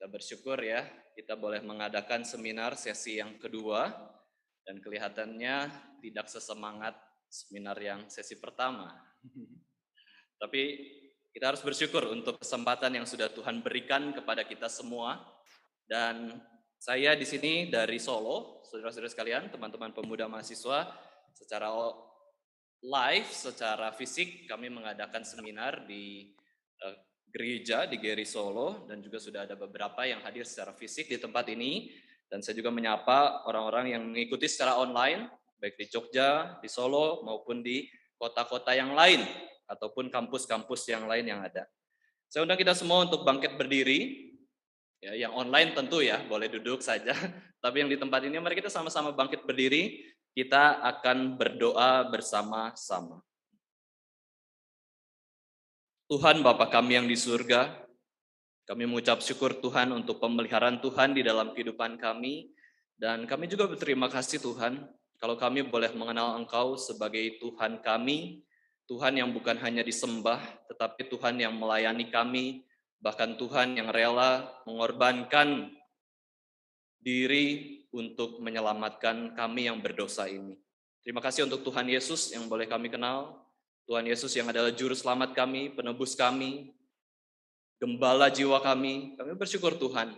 Kita bersyukur ya, kita boleh mengadakan seminar sesi yang kedua, dan kelihatannya tidak sesemangat seminar yang sesi pertama. Tapi kita harus bersyukur untuk kesempatan yang sudah Tuhan berikan kepada kita semua. Dan saya di sini dari Solo, saudara-saudara sekalian, teman-teman pemuda mahasiswa, secara live, secara fisik kami mengadakan seminar di gereja di GRI Solo, dan juga sudah ada beberapa yang hadir secara fisik di tempat ini. Dan saya juga menyapa orang-orang yang mengikuti secara online, baik di Jogja, di Solo, maupun di kota-kota yang lain, ataupun kampus-kampus yang lain yang ada. Saya undang kita semua untuk bangkit berdiri. Ya, yang online tentu ya, boleh duduk saja. Tapi yang di tempat ini, mari kita sama-sama bangkit berdiri. Kita akan berdoa bersama-sama. Tuhan Bapa kami yang di surga, kami mengucap syukur Tuhan untuk pemeliharaan Tuhan di dalam kehidupan kami. Dan kami juga berterima kasih Tuhan, kalau kami boleh mengenal Engkau sebagai Tuhan kami, Tuhan yang bukan hanya disembah, tetapi Tuhan yang melayani kami, bahkan Tuhan yang rela mengorbankan diri untuk menyelamatkan kami yang berdosa ini. Terima kasih untuk Tuhan Yesus yang boleh kami kenal, Tuhan Yesus yang adalah juru selamat kami, penebus kami, gembala jiwa kami bersyukur Tuhan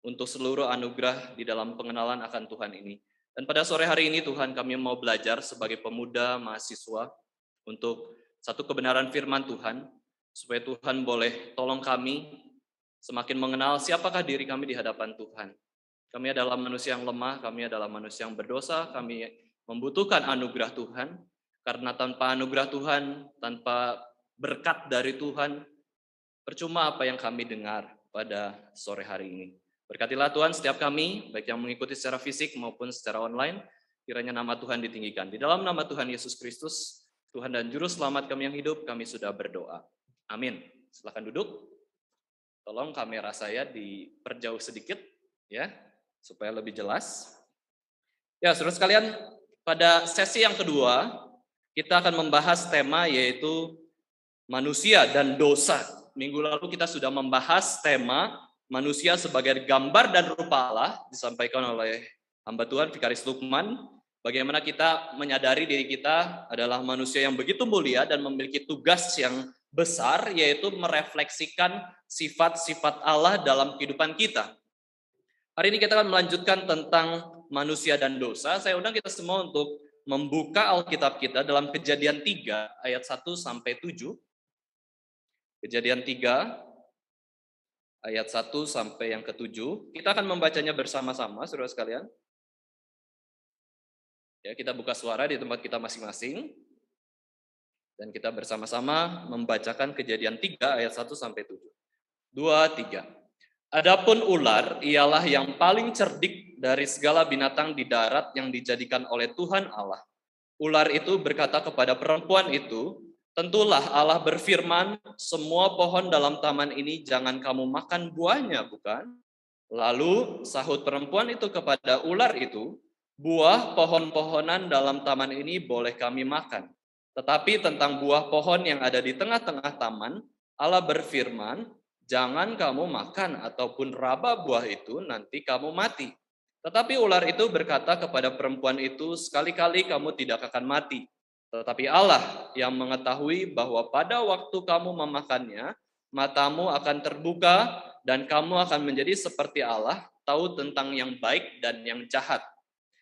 untuk seluruh anugerah di dalam pengenalan akan Tuhan ini. Dan pada sore hari ini Tuhan kami mau belajar sebagai pemuda mahasiswa untuk satu kebenaran firman Tuhan, supaya Tuhan boleh tolong kami semakin mengenal siapakah diri kami di hadapan Tuhan. Kami adalah manusia yang lemah, kami adalah manusia yang berdosa, kami membutuhkan anugerah Tuhan, karena tanpa anugerah Tuhan, tanpa berkat dari Tuhan, percuma apa yang kami dengar pada sore hari ini. Berkatilah Tuhan setiap kami, baik yang mengikuti secara fisik maupun secara online, kiranya nama Tuhan ditinggikan. Di dalam nama Tuhan Yesus Kristus, Tuhan dan Juru Selamat kami yang hidup, kami sudah berdoa. Amin. Silakan duduk. Tolong kamera saya diperjauh sedikit, ya, supaya lebih jelas. Ya, saudara sekalian, pada sesi yang kedua, kita akan membahas tema yaitu manusia dan dosa. Minggu lalu kita sudah membahas tema manusia sebagai gambar dan rupa Allah, disampaikan oleh hamba Tuhan Vikaris Lukman. Bagaimana kita menyadari diri kita adalah manusia yang begitu mulia dan memiliki tugas yang besar, yaitu merefleksikan sifat-sifat Allah dalam kehidupan kita. Hari ini kita akan melanjutkan tentang manusia dan dosa. Saya undang kita semua untuk membuka Alkitab kita dalam Kejadian 3 ayat 1 sampai 7. Kejadian 3 ayat 1 sampai yang ke-7. Kita akan membacanya bersama-sama, saudara sekalian. Ya, kita buka suara di tempat kita masing-masing. Dan kita bersama-sama membacakan Kejadian 3 ayat 1 sampai 7. 2, 3. Adapun ular ialah yang paling cerdik dari segala binatang di darat yang dijadikan oleh Tuhan Allah. Ular itu berkata kepada perempuan itu, tentulah Allah berfirman, semua pohon dalam taman ini jangan kamu makan buahnya, bukan? Lalu sahut perempuan itu kepada ular itu, buah pohon-pohonan dalam taman ini boleh kami makan. Tetapi tentang buah pohon yang ada di tengah-tengah taman, Allah berfirman, jangan kamu makan ataupun raba buah itu, nanti kamu mati. Tetapi ular itu berkata kepada perempuan itu, sekali-kali kamu tidak akan mati. Tetapi Allah yang mengetahui bahwa pada waktu kamu memakannya, matamu akan terbuka dan kamu akan menjadi seperti Allah, tahu tentang yang baik dan yang jahat.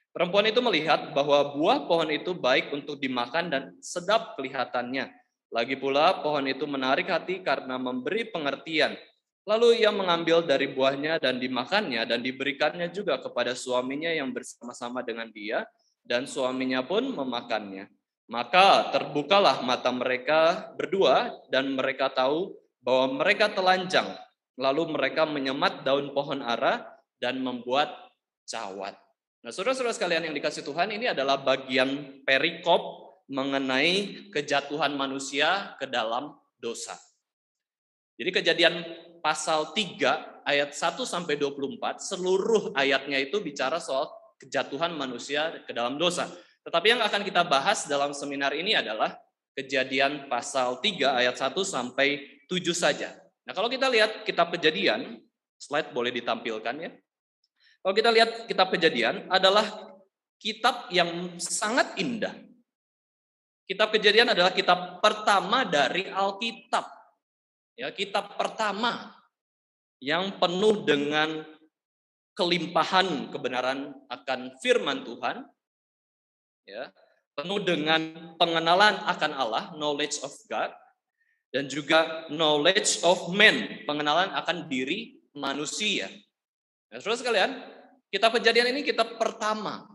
Perempuan itu melihat bahwa buah pohon itu baik untuk dimakan dan sedap kelihatannya. Lagi pula pohon itu menarik hati karena memberi pengertian. Lalu ia mengambil dari buahnya dan dimakannya dan diberikannya juga kepada suaminya yang bersama-sama dengan dia, dan suaminya pun memakannya. Maka terbukalah mata mereka berdua dan mereka tahu bahwa mereka telanjang. Lalu mereka menyemat daun pohon ara dan membuat cawat. Nah, saudara-saudara sekalian yang dikasih Tuhan, ini adalah bagian perikop mengenai kejatuhan manusia ke dalam dosa. Jadi Kejadian pasal 3 ayat 1 sampai 24, seluruh ayatnya itu bicara soal kejatuhan manusia ke dalam dosa. Tetapi yang akan kita bahas dalam seminar ini adalah Kejadian pasal 3 ayat 1 sampai 7 saja. Nah, kalau kita lihat kitab Kejadian, Slide boleh ditampilkan ya. Kalau kita lihat kitab Kejadian adalah kitab yang sangat indah. Kitab Kejadian adalah kitab pertama dari Alkitab. Ya, kitab pertama yang penuh dengan kelimpahan kebenaran akan firman Tuhan. Ya, penuh dengan pengenalan akan Allah, knowledge of God, dan juga knowledge of man, pengenalan akan diri manusia. Nah, saudara sekalian, kitab Kejadian ini kitab pertama.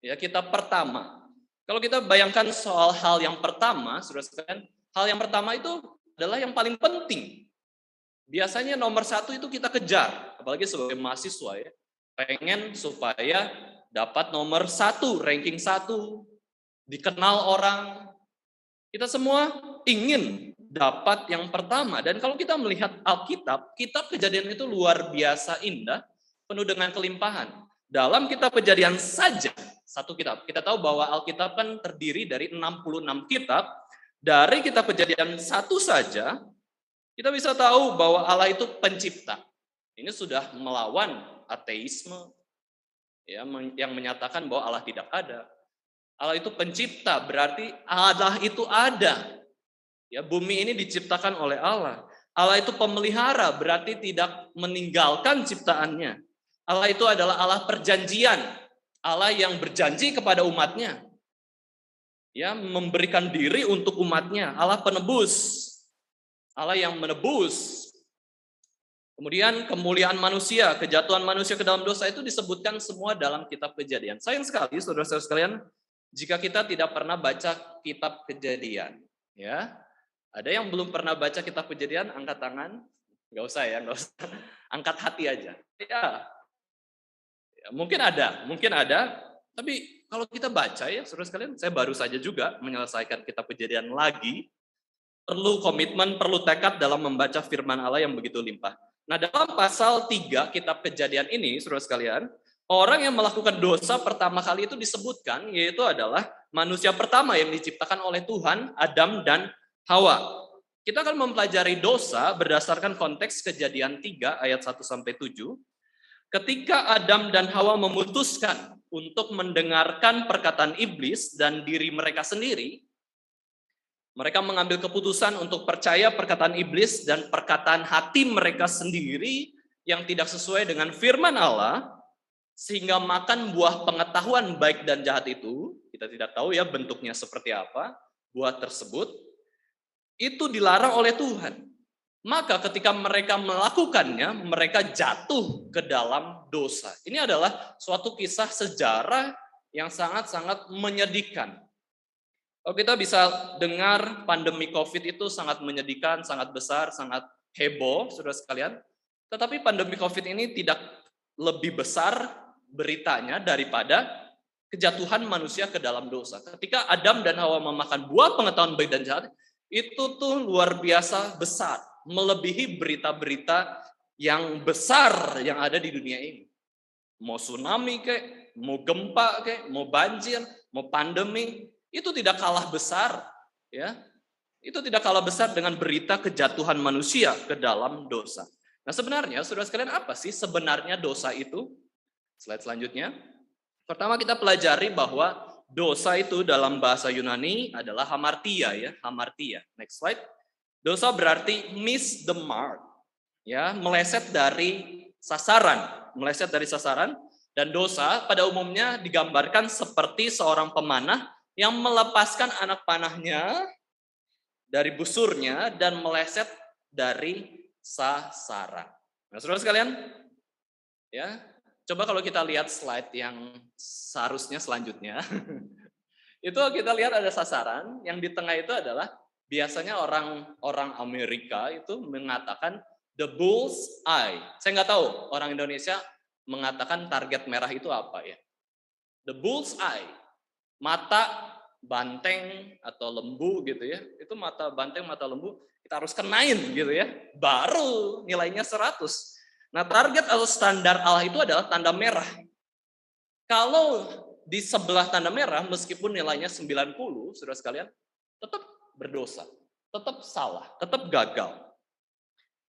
Ya, kitab pertama. Kalau kita bayangkan soal hal yang pertama, saudara sekalian, hal yang pertama itu adalah yang paling penting. Biasanya nomor satu itu kita kejar, apalagi sebagai mahasiswa ya, pengen supaya dapat nomor satu, ranking satu, dikenal orang. Kita semua ingin dapat yang pertama. Dan kalau kita melihat Alkitab, kitab Kejadian itu luar biasa indah, penuh dengan kelimpahan. Dalam kitab Kejadian saja, satu kitab. Kita tahu bahwa Alkitab kan terdiri dari 66 kitab. Dari kitab Kejadian satu saja, kita bisa tahu bahwa Allah itu pencipta. Ini sudah melawan ateisme, ya, yang menyatakan bahwa Allah tidak ada. Allah itu pencipta, berarti Allah itu ada. Ya, bumi ini diciptakan oleh Allah. Allah itu pemelihara, berarti tidak meninggalkan ciptaannya. Allah itu adalah Allah perjanjian, Allah yang berjanji kepada umatnya, ya, memberikan diri untuk umatnya. Allah penebus, Allah yang menebus. Kemudian kemuliaan manusia, kejatuhan manusia ke dalam dosa itu disebutkan semua dalam kitab Kejadian. Sayang sekali, saudara-saudara sekalian, jika kita tidak pernah baca kitab Kejadian, ya, ada yang belum pernah baca kitab Kejadian, angkat tangan. Nggak usah ya, nggak usah. Angkat hati aja. Ya, mungkin ada. Tapi kalau kita baca ya, saudara sekalian, saya baru saja juga menyelesaikan kitab Kejadian lagi. Perlu komitmen, perlu tekad dalam membaca firman Allah yang begitu limpah. Nah, dalam pasal 3 kitab Kejadian ini, saudara sekalian, orang yang melakukan dosa pertama kali itu disebutkan, yaitu adalah manusia pertama yang diciptakan oleh Tuhan, Adam dan Hawa. Kita akan mempelajari dosa berdasarkan konteks Kejadian 3 ayat 1-7. Ketika Adam dan Hawa memutuskan untuk mendengarkan perkataan iblis dan diri mereka sendiri, mereka mengambil keputusan untuk percaya perkataan iblis dan perkataan hati mereka sendiri yang tidak sesuai dengan firman Allah, sehingga makan buah pengetahuan baik dan jahat itu. Kita tidak tahu ya bentuknya seperti apa, buah tersebut, itu dilarang oleh Tuhan. Maka ketika mereka melakukannya, mereka jatuh ke dalam dosa. Ini adalah suatu kisah sejarah yang sangat-sangat menyedihkan. Kalau kita bisa dengar pandemi COVID itu sangat menyedihkan, sangat besar, sangat heboh, saudara sekalian. Tetapi pandemi COVID ini tidak lebih besar beritanya daripada kejatuhan manusia ke dalam dosa. Ketika Adam dan Hawa memakan buah pengetahuan baik dan jahat, itu tuh luar biasa besar, melebihi berita-berita yang besar yang ada di dunia ini. Mau tsunami kek, mau gempa kek, mau banjir, mau pandemi, itu tidak kalah besar, ya. Itu tidak kalah besar dengan berita kejatuhan manusia ke dalam dosa. Nah, sebenarnya saudara sekalian, apa sih sebenarnya dosa itu? Slide selanjutnya. Pertama kita pelajari bahwa dosa itu dalam bahasa Yunani adalah hamartia, ya, hamartia. Next slide. Dosa berarti miss the mark, ya, meleset dari sasaran, dan dosa pada umumnya digambarkan seperti seorang pemanah yang melepaskan anak panahnya dari busurnya dan meleset dari sasaran. Nah, saudara sekalian, ya, coba kalau kita lihat slide yang seharusnya selanjutnya, itu kita lihat ada sasaran, yang di tengah itu adalah biasanya orang Amerika itu mengatakan the bull's eye. Saya nggak tahu orang Indonesia mengatakan target merah itu apa ya. The bull's eye, mata banteng atau lembu gitu ya. Itu mata banteng, mata lembu kita harus kenain gitu ya. Baru nilainya 100. Nah, target atau standar Allah itu adalah tanda merah. Kalau di sebelah tanda merah meskipun nilainya 90, saudara sekalian, tetap berdosa, tetap salah, tetap gagal.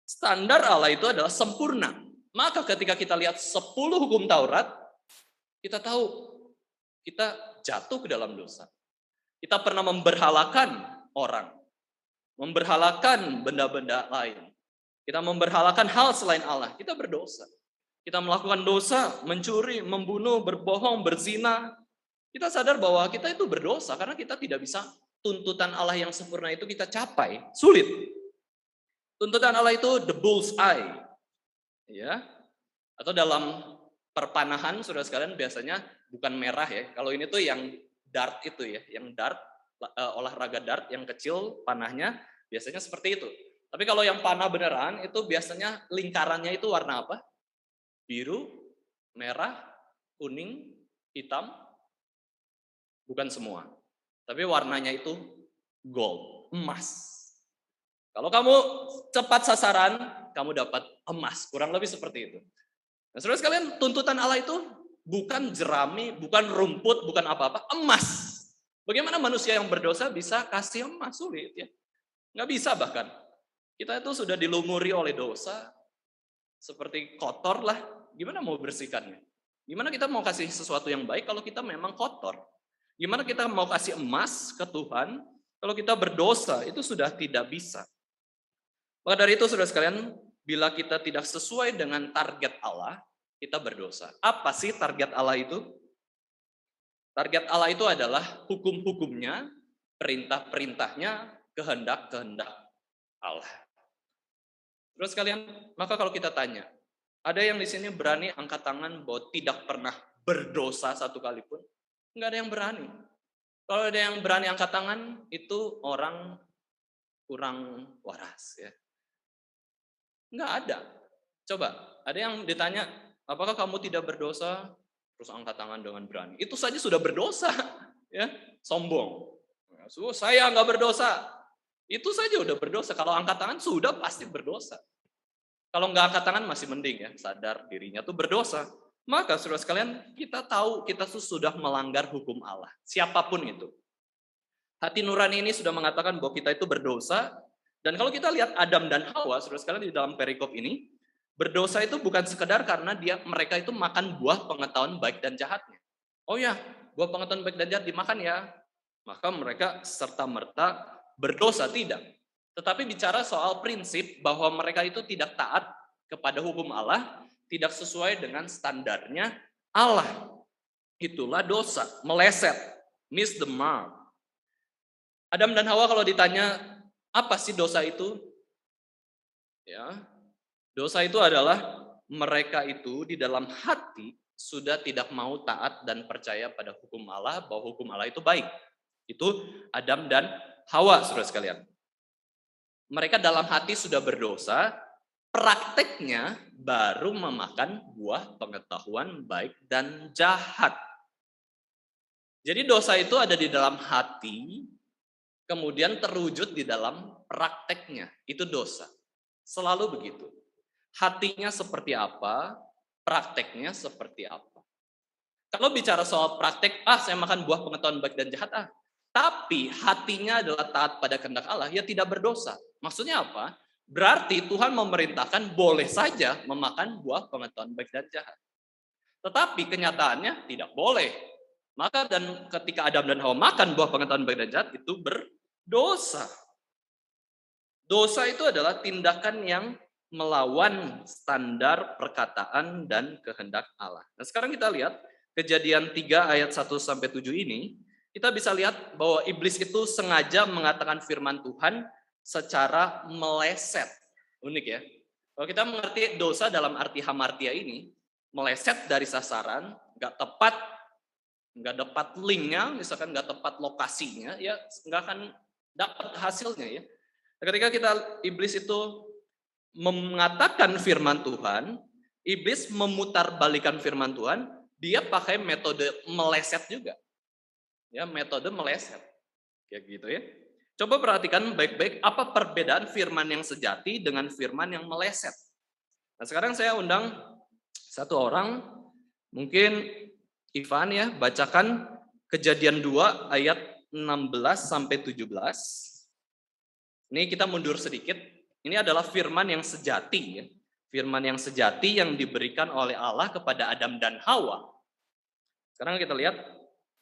Standar Allah itu adalah sempurna. Maka ketika kita lihat 10 hukum Taurat, kita tahu kita jatuh ke dalam dosa. Kita pernah memberhalakan orang, memberhalakan benda-benda lain. Kita memberhalakan hal selain Allah, kita berdosa. Kita melakukan dosa, mencuri, membunuh, berbohong, berzina. Kita sadar bahwa kita itu berdosa karena kita tidak bisa tuntutan Allah yang sempurna itu kita capai. Sulit. Tuntutan Allah itu the bull's eye. Ya. Atau dalam perpanahan, saudara sekalian, biasanya bukan merah ya. Kalau ini tuh yang dart itu ya, yang dart, olahraga dart yang kecil panahnya biasanya seperti itu. Tapi kalau yang panah beneran itu biasanya lingkarannya itu warna apa? Biru, merah, kuning, hitam. Bukan semua. Tapi warnanya itu gold, emas. Kalau kamu cepat sasaran, kamu dapat emas. Kurang lebih seperti itu. Nah, saudara sekalian, tuntutan Allah itu bukan jerami, bukan rumput, bukan apa-apa, emas. Bagaimana manusia yang berdosa bisa kasih emas? Sulit ya. Nggak bisa bahkan. Kita itu sudah dilumuri oleh dosa, seperti kotor lah. Gimana mau bersihkannya? Gimana kita mau kasih sesuatu yang baik kalau kita memang kotor? Gimana kita mau kasih emas ke Tuhan kalau kita berdosa? Itu sudah tidak bisa. Maka dari itu, saudara sekalian, bila kita tidak sesuai dengan target Allah, kita berdosa. Apa sih target Allah itu? Target Allah itu adalah hukum-hukumnya, perintah-perintahnya, kehendak-kehendak Allah. Terus sekalian, maka kalau kita tanya, ada yang di sini berani angkat tangan bahwa tidak pernah berdosa satu kali pun? Enggak ada yang berani. Kalau ada yang berani angkat tangan, itu orang kurang waras ya. Enggak ada. Coba, ada yang ditanya, apakah kamu tidak berdosa? Terus angkat tangan dengan berani. Itu saja sudah berdosa, ya, sombong. Saya enggak berdosa. Itu saja udah berdosa. Kalau angkat tangan sudah pasti berdosa. Kalau enggak angkat tangan masih mending ya, sadar dirinya tuh berdosa. Maka saudara sekalian, kita tahu kita sudah melanggar hukum Allah. Siapapun itu. Hati nurani ini sudah mengatakan bahwa kita itu berdosa. Dan kalau kita lihat Adam dan Hawa, saudara sekalian, di dalam perikop ini, berdosa itu bukan sekedar karena mereka itu makan buah pengetahuan baik dan jahatnya. Oh ya, buah pengetahuan baik dan jahat dimakan ya. Maka mereka serta-merta berdosa, tidak. Tetapi bicara soal prinsip bahwa mereka itu tidak taat kepada hukum Allah, tidak sesuai dengan standarnya Allah. Itulah dosa, meleset, miss the mark. Adam dan Hawa kalau ditanya, apa sih dosa itu? Ya, dosa itu adalah mereka itu di dalam hati sudah tidak mau taat dan percaya pada hukum Allah, bahwa hukum Allah itu baik. Itu Adam dan Hawa, saudara sekalian. Mereka dalam hati sudah berdosa, prakteknya baru memakan buah pengetahuan baik dan jahat. Jadi dosa itu ada di dalam hati, kemudian terwujud di dalam prakteknya. Itu dosa. Selalu begitu. Hatinya seperti apa, prakteknya seperti apa. Kalau bicara soal praktek, saya makan buah pengetahuan baik dan jahat, tapi hatinya adalah taat pada kehendak Allah, ya tidak berdosa. Maksudnya apa? Berarti Tuhan memerintahkan boleh saja memakan buah pengetahuan baik dan jahat. Tetapi kenyataannya tidak boleh. Maka dan ketika Adam dan Hawa makan buah pengetahuan baik dan jahat, itu berdosa. Dosa itu adalah tindakan yang melawan standar perkataan dan kehendak Allah. Nah, sekarang kita lihat Kejadian 3 ayat 1-7 ini, kita bisa lihat bahwa iblis itu sengaja mengatakan firman Tuhan secara meleset. Unik ya. Kalau kita mengerti dosa dalam arti hamartia ini, meleset dari sasaran, nggak tepat linknya, misalkan nggak tepat lokasinya, ya nggak akan dapat hasilnya ya. Ketika iblis itu mengatakan firman Tuhan, iblis memutarbalikkan firman Tuhan, dia pakai metode meleset juga. Ya, metode meleset. Kayak gitu ya. Coba perhatikan baik-baik apa perbedaan firman yang sejati dengan firman yang meleset. Nah, sekarang saya undang satu orang, mungkin Ivan ya, bacakan Kejadian 2 ayat 16-17. Ini kita mundur sedikit. Ini adalah firman yang sejati ya. Firman yang sejati yang diberikan oleh Allah kepada Adam dan Hawa. Sekarang kita lihat,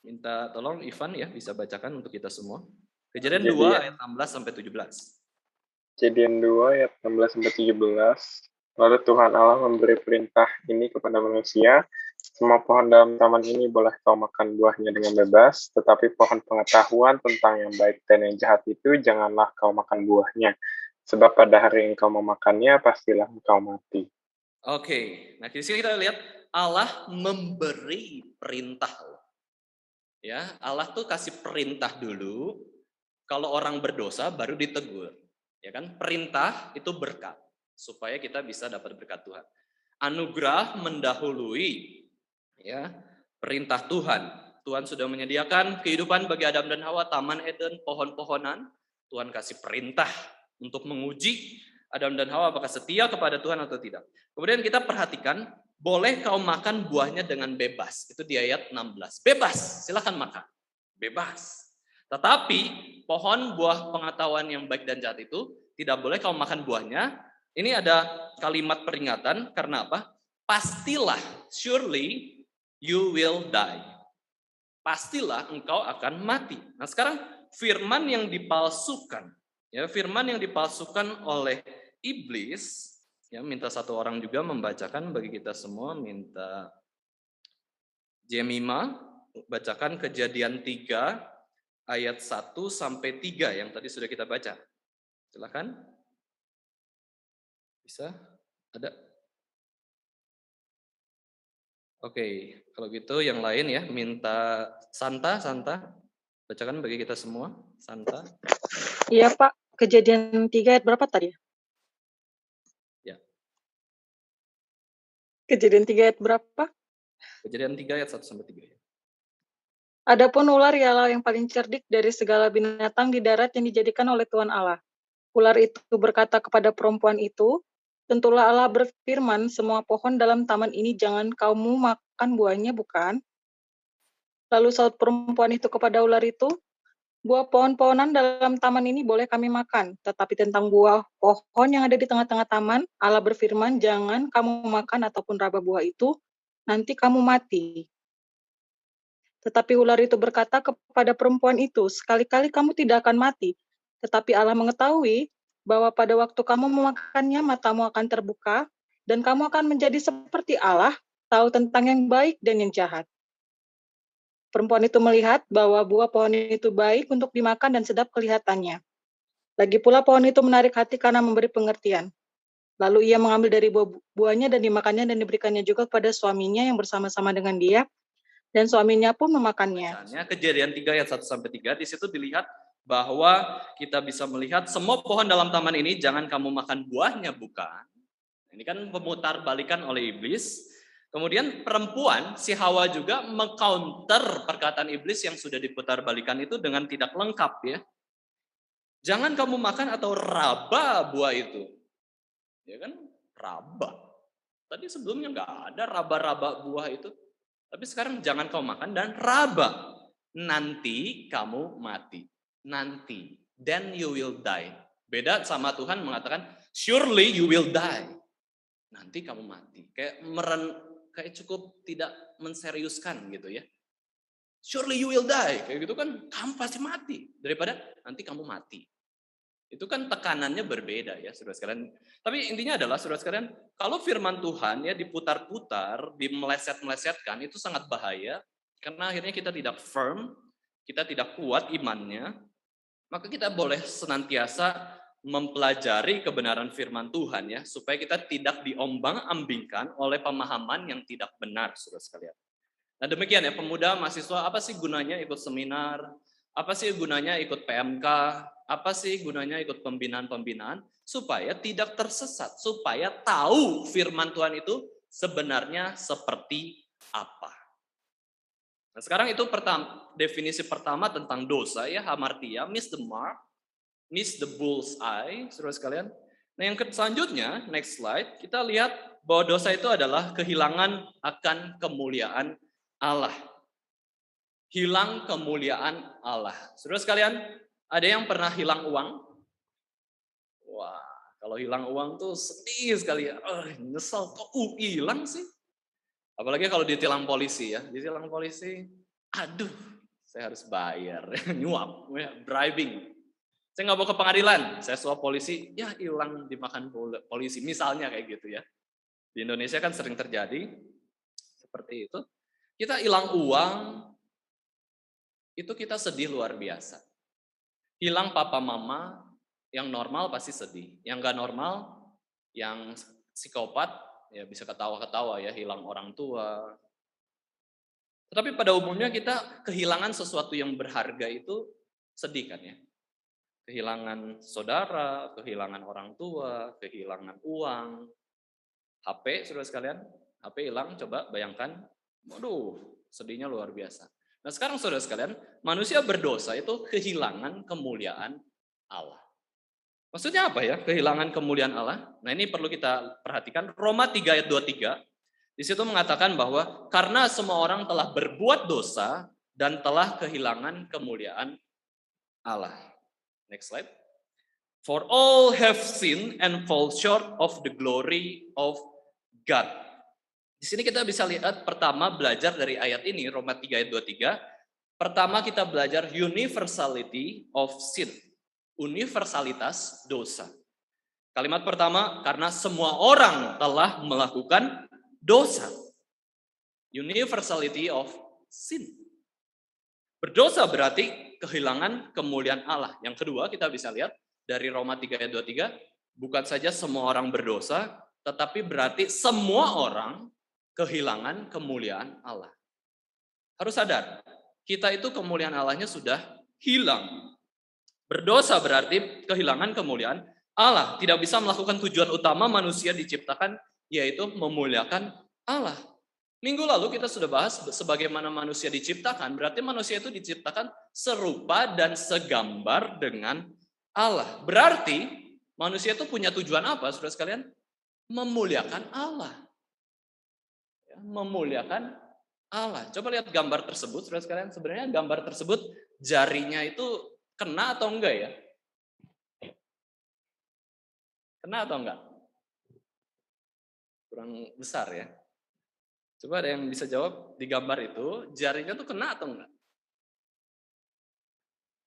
minta tolong Ivan ya bisa bacakan untuk kita semua. Kejadian 2 ayat 16 sampai 17. Kejadian 2 ayat 16 sampai 17. Lalu Tuhan Allah memberi perintah ini kepada manusia, semua pohon dalam taman ini boleh kau makan buahnya dengan bebas, tetapi pohon pengetahuan tentang yang baik dan yang jahat itu janganlah kau makan buahnya, sebab pada hari yang kau memakannya pastilah kau mati. Oke, nah di sini kita lihat Allah memberi perintah. Ya, Allah tuh kasih perintah dulu, kalau orang berdosa baru ditegur. Ya kan? Perintah itu berkat supaya kita bisa dapat berkat Tuhan. Anugerah mendahului ya perintah Tuhan. Tuhan sudah menyediakan kehidupan bagi Adam dan Hawa, taman Eden, pohon-pohonan. Tuhan kasih perintah untuk menguji Adam dan Hawa apakah setia kepada Tuhan atau tidak. Kemudian kita perhatikan, boleh kau makan buahnya dengan bebas. Itu di ayat 16. Bebas, silakan makan. Bebas. Tetapi pohon buah pengetahuan yang baik dan jahat itu tidak boleh kau makan buahnya. Ini ada kalimat peringatan karena apa? Pastilah, surely you will die. Pastilah engkau akan mati. Nah sekarang firman yang dipalsukan, ya firman yang dipalsukan oleh iblis, ya minta satu orang juga membacakan bagi kita semua, minta Jemima bacakan Kejadian 3 ayat 1 sampai 3 yang tadi sudah kita baca. Silakan. Bisa? Ada? Oke, kalau gitu yang lain ya, minta Santa bacakan bagi kita semua. Santa. Iya Pak, Kejadian 3 ayat berapa tadi? Ya. Kejadian 3 ayat berapa? Kejadian 3 ayat 1 sampai 3 ya. Adapun ular ialah yang paling cerdik dari segala binatang di darat yang dijadikan oleh Tuhan Allah. Ular itu berkata kepada perempuan itu, tentulah Allah berfirman, semua pohon dalam taman ini jangan kamu makan buahnya, bukan? Lalu saut perempuan itu kepada ular itu, buah pohon-pohonan dalam taman ini boleh kami makan, tetapi tentang buah pohon yang ada di tengah-tengah taman, Allah berfirman, jangan kamu makan ataupun raba buah itu, nanti kamu mati. Tetapi ular itu berkata kepada perempuan itu, sekali-kali kamu tidak akan mati. Tetapi Allah mengetahui bahwa pada waktu kamu memakannya, matamu akan terbuka, dan kamu akan menjadi seperti Allah, tahu tentang yang baik dan yang jahat. Perempuan itu melihat bahwa buah pohon itu baik untuk dimakan dan sedap kelihatannya. Lagi pula pohon itu menarik hati karena memberi pengertian. Lalu ia mengambil dari buahnya dan dimakannya dan diberikannya juga kepada suaminya yang bersama-sama dengan dia, dan suaminya pun memakannya. Kejadian 3 ayat 1 sampai 3 di situ dilihat bahwa kita bisa melihat semua pohon dalam taman ini jangan kamu makan buahnya, bukan. Ini kan pemutar balikan oleh iblis. Kemudian perempuan si Hawa juga mengcounter perkataan iblis yang sudah diputar balikan itu dengan tidak lengkap ya. Jangan kamu makan atau raba buah itu. Ya kan? Raba. Tadi sebelumnya nggak ada raba-raba buah itu. Tapi sekarang jangan kau makan dan raba. Nanti kamu mati. Nanti. Then you will die. Beda sama Tuhan mengatakan, surely you will die. Nanti kamu mati. Kayak cukup tidak menseriuskan gitu ya. Surely you will die. Kayak gitu kan, kamu pasti mati. Daripada nanti kamu mati. Itu kan tekanannya berbeda ya, saudara sekalian. Tapi intinya adalah, saudara sekalian, kalau firman Tuhan ya diputar-putar, dimeleset-melesetkan, itu sangat bahaya. Karena akhirnya kita tidak firm, kita tidak kuat imannya. Maka kita boleh senantiasa mempelajari kebenaran firman Tuhan ya, supaya kita tidak diombang-ambingkan oleh pemahaman yang tidak benar, saudara sekalian. Nah demikian ya, pemuda mahasiswa, apa sih gunanya ikut seminar? Apa sih gunanya ikut PMK? Apa sih gunanya ikut pembinaan-pembinaan? Supaya tidak tersesat, supaya tahu firman Tuhan itu sebenarnya seperti apa. Nah sekarang itu definisi pertama tentang dosa ya, hamartia, miss the mark, miss the bull's eye, saudara sekalian. Nah yang selanjutnya, next slide, kita lihat bahwa dosa itu adalah kehilangan akan kemuliaan Allah. Hilang kemuliaan Allah. Saudara sekalian, ada yang pernah hilang uang? Wah, Kalau hilang uang tuh sedih sekali ya. Nyesel kok hilang sih. Apalagi kalau ditilang polisi ya. Ditilang polisi, aduh, saya harus bayar. Nyuap, bribing. Saya nggak mau ke pengadilan, saya suap polisi, ya hilang dimakan polisi. Misalnya kayak gitu ya. Di Indonesia kan sering terjadi seperti itu. Kita hilang uang, itu kita sedih luar biasa. Hilang papa mama, yang normal pasti sedih. Yang nggak normal, yang psikopat, ya bisa ketawa-ketawa ya, hilang orang tua. Tetapi pada umumnya kita kehilangan sesuatu yang berharga itu sedih kan ya. Kehilangan saudara, kehilangan orang tua, kehilangan uang, HP, saudara sekalian, HP hilang, coba bayangkan, waduh, sedihnya luar biasa. Nah sekarang saudara sekalian, manusia berdosa itu kehilangan kemuliaan Allah. Maksudnya apa ya, kehilangan kemuliaan Allah? Nah ini perlu kita perhatikan, Roma 3 ayat 23, di situ mengatakan bahwa karena semua orang telah berbuat dosa dan telah kehilangan kemuliaan Allah. Next slide. For all have sinned and fall short of the glory of God. Di sini kita bisa lihat pertama belajar dari ayat ini, Roma 3 ayat 23. Pertama kita belajar universality of sin. Universalitas dosa. Kalimat pertama, karena semua orang telah melakukan dosa. Universality of sin. Berdosa berarti kehilangan kemuliaan Allah. Yang kedua kita bisa lihat dari Roma 3 ayat 23, bukan saja semua orang berdosa, tetapi berarti semua orang kehilangan kemuliaan Allah. Harus sadar, kita itu kemuliaan Allahnya sudah hilang. Berdosa berarti kehilangan kemuliaan Allah. Tidak bisa melakukan tujuan utama manusia diciptakan, yaitu memuliakan Allah. Minggu lalu kita sudah bahas sebagaimana manusia diciptakan, berarti manusia itu diciptakan serupa dan segambar dengan Allah. Berarti manusia itu punya tujuan apa, saudara sekalian? Memuliakan Allah. Ya, memuliakan Allah. Coba lihat gambar tersebut, saudara sekalian. Sebenarnya gambar tersebut jarinya itu kena atau enggak ya? Kena atau enggak? Kurang besar ya. Coba ada yang bisa jawab di gambar itu, jarinya tuh kena atau enggak?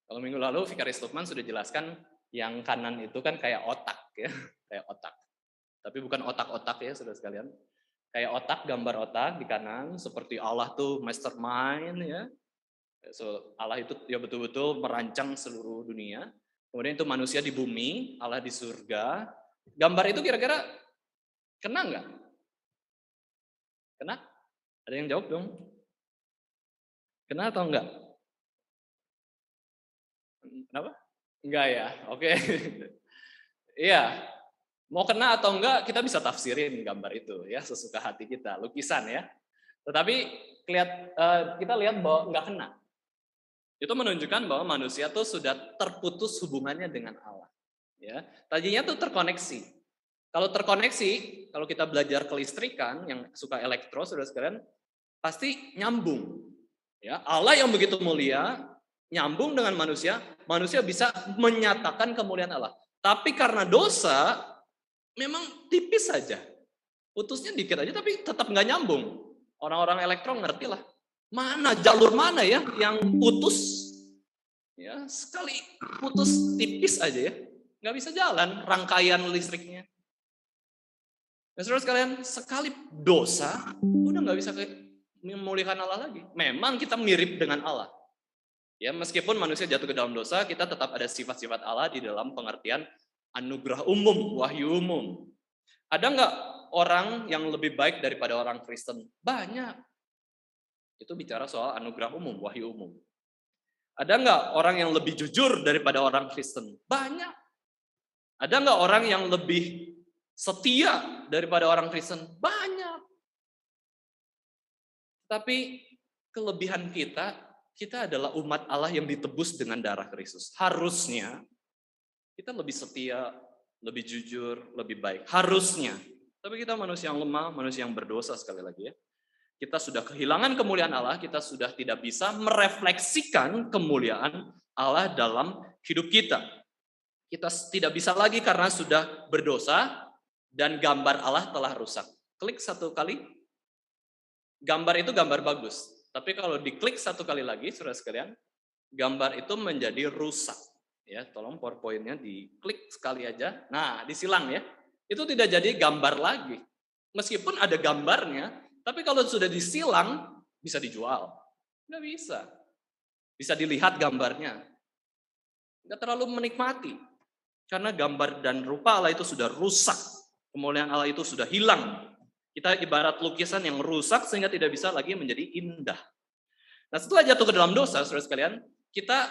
Kalau minggu lalu Vikaris Lukman sudah jelaskan yang kanan itu kan kayak otak ya, kayak otak. Tapi bukan otak-otak ya saudara sekalian. Kayak otak, gambar otak di kanan, seperti Allah tuh mastermind ya. So, Allah itu ya betul-betul merancang seluruh dunia. Kemudian itu manusia di bumi, Allah di surga. Gambar itu kira-kira kena enggak? Kena? Ada yang jawab dong? Kena atau enggak? Kenapa? Enggak ya, oke. Iya, mau kena atau enggak kita bisa tafsirin gambar itu ya, sesuka hati kita, lukisan ya. Tetapi kita lihat bahwa enggak kena. Itu menunjukkan bahwa manusia tuh sudah terputus hubungannya dengan Allah. Ya, tadinya tuh terkoneksi. Kalau terkoneksi, kalau kita belajar kelistrikan yang suka elektro, saudara sekalian, pasti nyambung. Ya, Allah yang begitu mulia nyambung dengan manusia, manusia bisa menyatakan kemuliaan Allah. Tapi karena dosa, memang tipis saja. Putusnya dikit aja, tapi tetap nggak nyambung. Orang-orang elektro ngerti lah. Mana, jalur mana ya yang putus? Ya, sekali putus tipis aja ya. Nggak bisa jalan rangkaian listriknya. Nah, saudara sekalian, sekali dosa, udah nggak bisa memuliakan Allah lagi. Memang kita mirip dengan Allah. Ya, meskipun manusia jatuh ke dalam dosa, kita tetap ada sifat-sifat Allah di dalam pengertian anugerah umum, wahyu umum. Ada nggak orang yang lebih baik daripada orang Kristen? Banyak. Itu bicara soal anugerah umum, wahyu umum. Ada nggak orang yang lebih jujur daripada orang Kristen? Banyak. Ada nggak orang yang lebih setia daripada orang Kristen? Banyak. Tapi kelebihan kita adalah umat Allah yang ditebus dengan darah Kristus. Harusnya kita lebih setia, lebih jujur, lebih baik. Harusnya. Tapi kita manusia yang lemah, manusia yang berdosa sekali lagi ya. Kita sudah kehilangan kemuliaan Allah, kita sudah tidak bisa merefleksikan kemuliaan Allah dalam hidup kita. Kita tidak bisa lagi karena sudah berdosa dan gambar Allah telah rusak. Klik satu kali, gambar itu gambar bagus. Tapi kalau diklik satu kali lagi, saudara sekalian, gambar itu menjadi rusak. Ya, tolong PowerPoint-nya diklik sekali aja. Nah, disilang ya. Itu tidak jadi gambar lagi. Meskipun ada gambarnya, tapi kalau sudah disilang, bisa dijual. Nggak bisa. Bisa dilihat gambarnya. Nggak terlalu menikmati. Karena gambar dan rupa Allah itu sudah rusak. Kemuliaan Allah itu sudah hilang. Kita ibarat lukisan yang rusak sehingga tidak bisa lagi menjadi indah. Nah, setelah jatuh ke dalam dosa, saudara sekalian, kita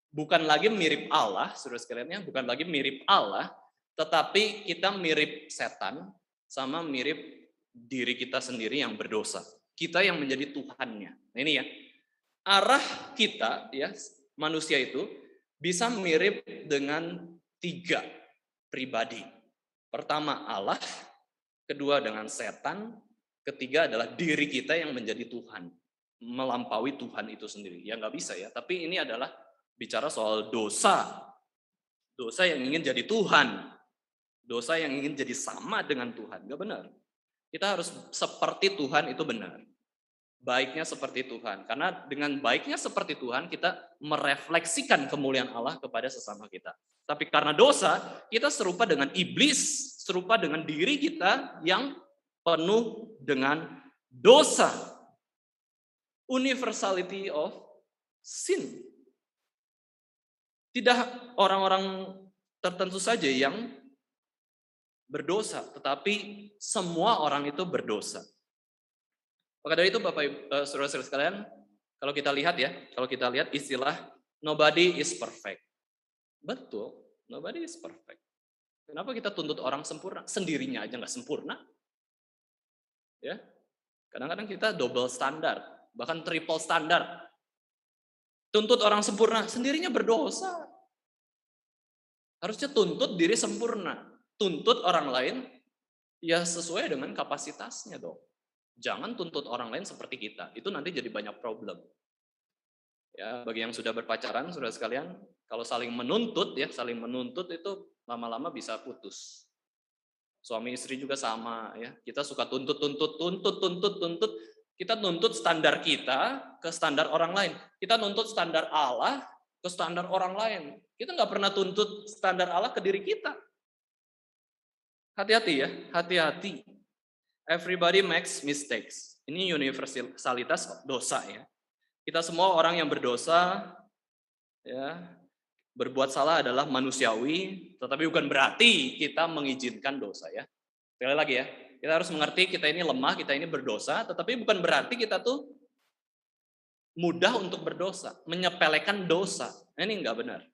bukan lagi mirip Allah, saudara sekalian, ya, bukan lagi mirip Allah, tetapi kita mirip setan sama mirip diri kita sendiri yang berdosa. Kita yang menjadi Tuhannya. Nah, ini ya. Arah kita ya, manusia itu bisa mirip dengan 3 pribadi. Pertama Allah, kedua dengan setan, ketiga adalah diri kita yang menjadi Tuhan, melampaui Tuhan itu sendiri. Ya nggak bisa ya, tapi ini adalah bicara soal dosa. Dosa yang ingin jadi Tuhan. Dosa yang ingin jadi sama dengan Tuhan. Nggak benar. Kita harus seperti Tuhan itu benar. Baiknya seperti Tuhan. Karena dengan baiknya seperti Tuhan, kita merefleksikan kemuliaan Allah kepada sesama kita. Tapi karena dosa, kita serupa dengan iblis, serupa dengan diri kita yang penuh dengan dosa. Universality of sin. Tidak orang-orang tertentu saja yang berdosa, tetapi semua orang itu berdosa. Maka dari itu Bapak Ibu, saudara-saudara sekalian, kalau kita lihat istilah nobody is perfect. Betul, nobody is perfect. Kenapa kita tuntut orang sempurna? Sendirinya aja nggak sempurna. Ya, kadang-kadang kita double standar, bahkan triple standar. Tuntut orang sempurna, sendirinya berdosa. Harusnya tuntut diri sempurna. Tuntut orang lain, ya sesuai dengan kapasitasnya dong. Jangan tuntut orang lain seperti kita. Itu nanti jadi banyak problem. Ya, bagi yang sudah berpacaran, saudara sekalian, kalau saling menuntut itu lama-lama bisa putus. Suami istri juga sama ya. Kita suka tuntut. Kita nuntut standar kita ke standar orang lain. Kita nuntut standar Allah ke standar orang lain. Kita nggak pernah tuntut standar Allah ke diri kita. Hati-hati ya, hati-hati. Everybody makes mistakes. Ini universalitas dosa ya. Kita semua orang yang berdosa, ya, berbuat salah adalah manusiawi, tetapi bukan berarti kita mengizinkan dosa ya. Sekali lagi ya, kita harus mengerti kita ini lemah, kita ini berdosa, tetapi bukan berarti kita tuh mudah untuk berdosa, menyepelekan dosa. Nah, ini nggak benar.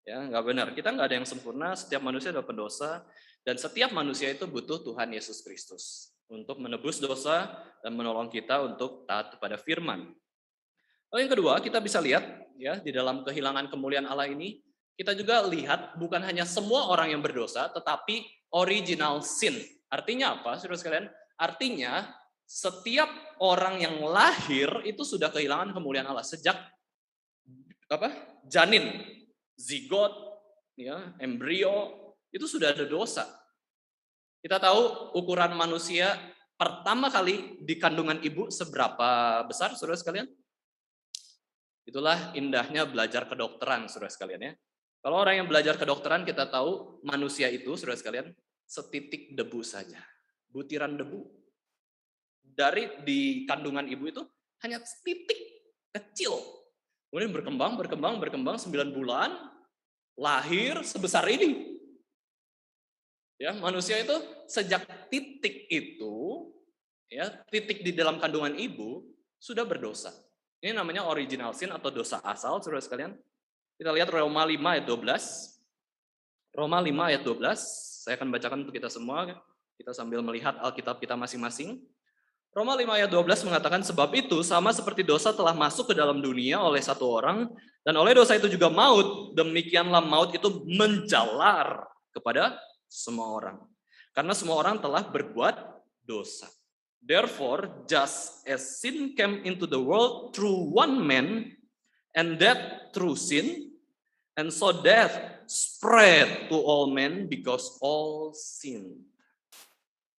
Ya, nggak benar. Kita nggak ada yang sempurna, setiap manusia adalah pendosa. Dan setiap manusia itu butuh Tuhan Yesus Kristus untuk menebus dosa dan menolong kita untuk taat kepada firman. Lalu yang kedua, kita bisa lihat ya di dalam kehilangan kemuliaan Allah ini, kita juga lihat bukan hanya semua orang yang berdosa, tetapi original sin. Artinya apa, saudara sekalian? Artinya setiap orang yang lahir itu sudah kehilangan kemuliaan Allah sejak janin, zigot, ya, embrio. Itu sudah ada dosa. Kita tahu ukuran manusia pertama kali di kandungan ibu seberapa besar, saudara sekalian? Itulah indahnya belajar kedokteran, saudara sekalian ya. Kalau orang yang belajar kedokteran, kita tahu manusia itu, saudara sekalian, setitik debu saja. Butiran debu. Dari di kandungan ibu itu hanya setitik kecil. Kemudian berkembang 9 bulan, lahir sebesar ini. Ya, manusia itu sejak titik itu, ya, titik di dalam kandungan ibu sudah berdosa. Ini namanya original sin atau dosa asal, saudara sekalian. Kita lihat Roma 5 ayat 12. Roma 5 ayat 12, saya akan bacakan untuk kita semua, kita sambil melihat Alkitab kita masing-masing. Roma 5 ayat 12 mengatakan, sebab itu sama seperti dosa telah masuk ke dalam dunia oleh satu orang, dan oleh dosa itu juga maut, demikianlah maut itu menjalar kepada semua orang. Karena semua orang telah berbuat dosa. Therefore, just as sin came into the world through one man, and death through sin, And so death spread to all men because all sinned.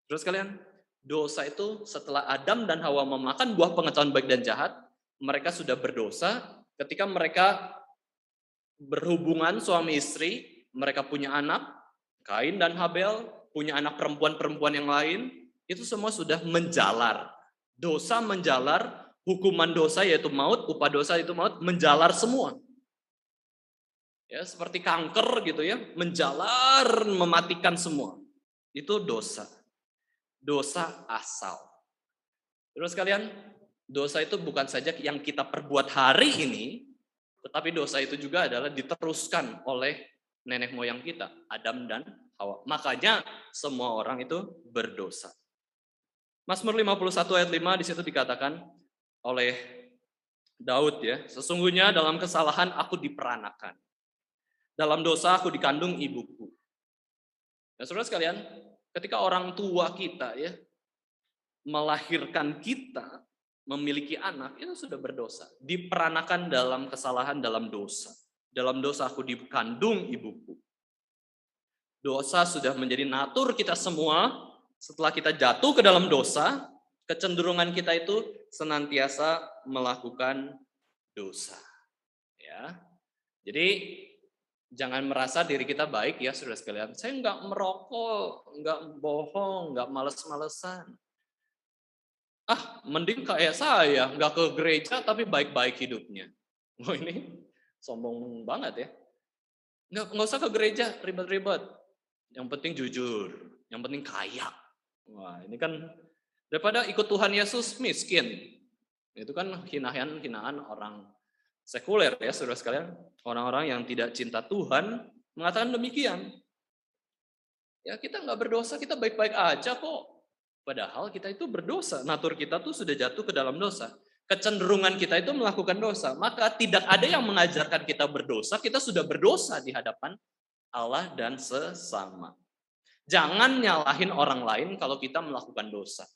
Terus kalian, dosa itu setelah Adam dan Hawa memakan buah pengetahuan baik dan jahat, mereka sudah berdosa. Ketika mereka berhubungan suami istri, mereka punya anak, Kain dan Habel, punya anak perempuan-perempuan yang lain, itu semua sudah menjalar. Dosa menjalar, hukuman dosa yaitu maut, upah dosa itu maut, menjalar semua. Ya, seperti kanker gitu ya, menjalar, mematikan semua. Itu dosa. Dosa asal. Terus kalian, dosa itu bukan saja yang kita perbuat hari ini, tetapi dosa itu juga adalah diteruskan oleh nenek moyang kita, Adam dan Hawa. Makanya semua orang itu berdosa. Mazmur 51 ayat 5 di situ dikatakan oleh Daud ya, sesungguhnya dalam kesalahan aku diperanakan. Dalam dosa aku dikandung ibuku. Nah, saudara sekalian, ketika orang tua kita ya melahirkan kita, memiliki anak, itu sudah berdosa. Diperanakan dalam kesalahan, dalam dosa. Dalam dosa aku dikandung ibuku. Dosa sudah menjadi natur kita semua. Setelah kita jatuh ke dalam dosa, kecenderungan kita itu senantiasa melakukan dosa. Ya, jadi jangan merasa diri kita baik ya saudara sekalian. Saya nggak merokok, nggak bohong, nggak males-malesan. Mending kayak saya, nggak ke gereja tapi baik-baik hidupnya. Oh ini sombong banget ya. Nggak usah ke gereja ribet-ribet. Yang penting jujur, yang penting kaya. Wah ini kan daripada ikut Tuhan Yesus miskin. Itu kan hinaan orang sekuler ya saudara sekalian. Orang-orang yang tidak cinta Tuhan mengatakan demikian. Ya kita nggak berdosa, kita baik-baik aja kok. Padahal kita itu berdosa, natur kita tuh sudah jatuh ke dalam dosa. Kecenderungan kita itu melakukan dosa, maka tidak ada yang mengajarkan kita berdosa, kita sudah berdosa di hadapan Allah dan sesama. Jangan nyalahin orang lain kalau kita melakukan dosa.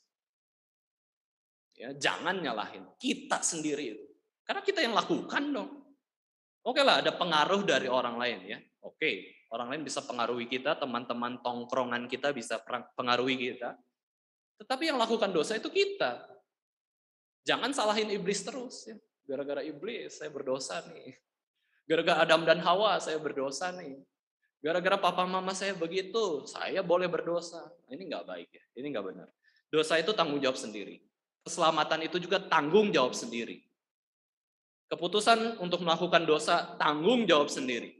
Ya, jangan nyalahin, kita sendiri itu. Karena kita yang lakukan dong. Oke lah, ada pengaruh dari orang lain ya. Oke, orang lain bisa pengaruhi kita, teman-teman tongkrongan kita bisa pengaruhi kita. Tetapi yang lakukan dosa itu kita. Jangan salahin iblis terus. Ya. Gara-gara iblis saya berdosa nih. Gara-gara Adam dan Hawa saya berdosa nih. Gara-gara papa mama saya begitu, saya boleh berdosa. Ini nggak baik ya, ini nggak benar. Dosa itu tanggung jawab sendiri. Keselamatan itu juga tanggung jawab sendiri. Keputusan untuk melakukan dosa tanggung jawab sendiri.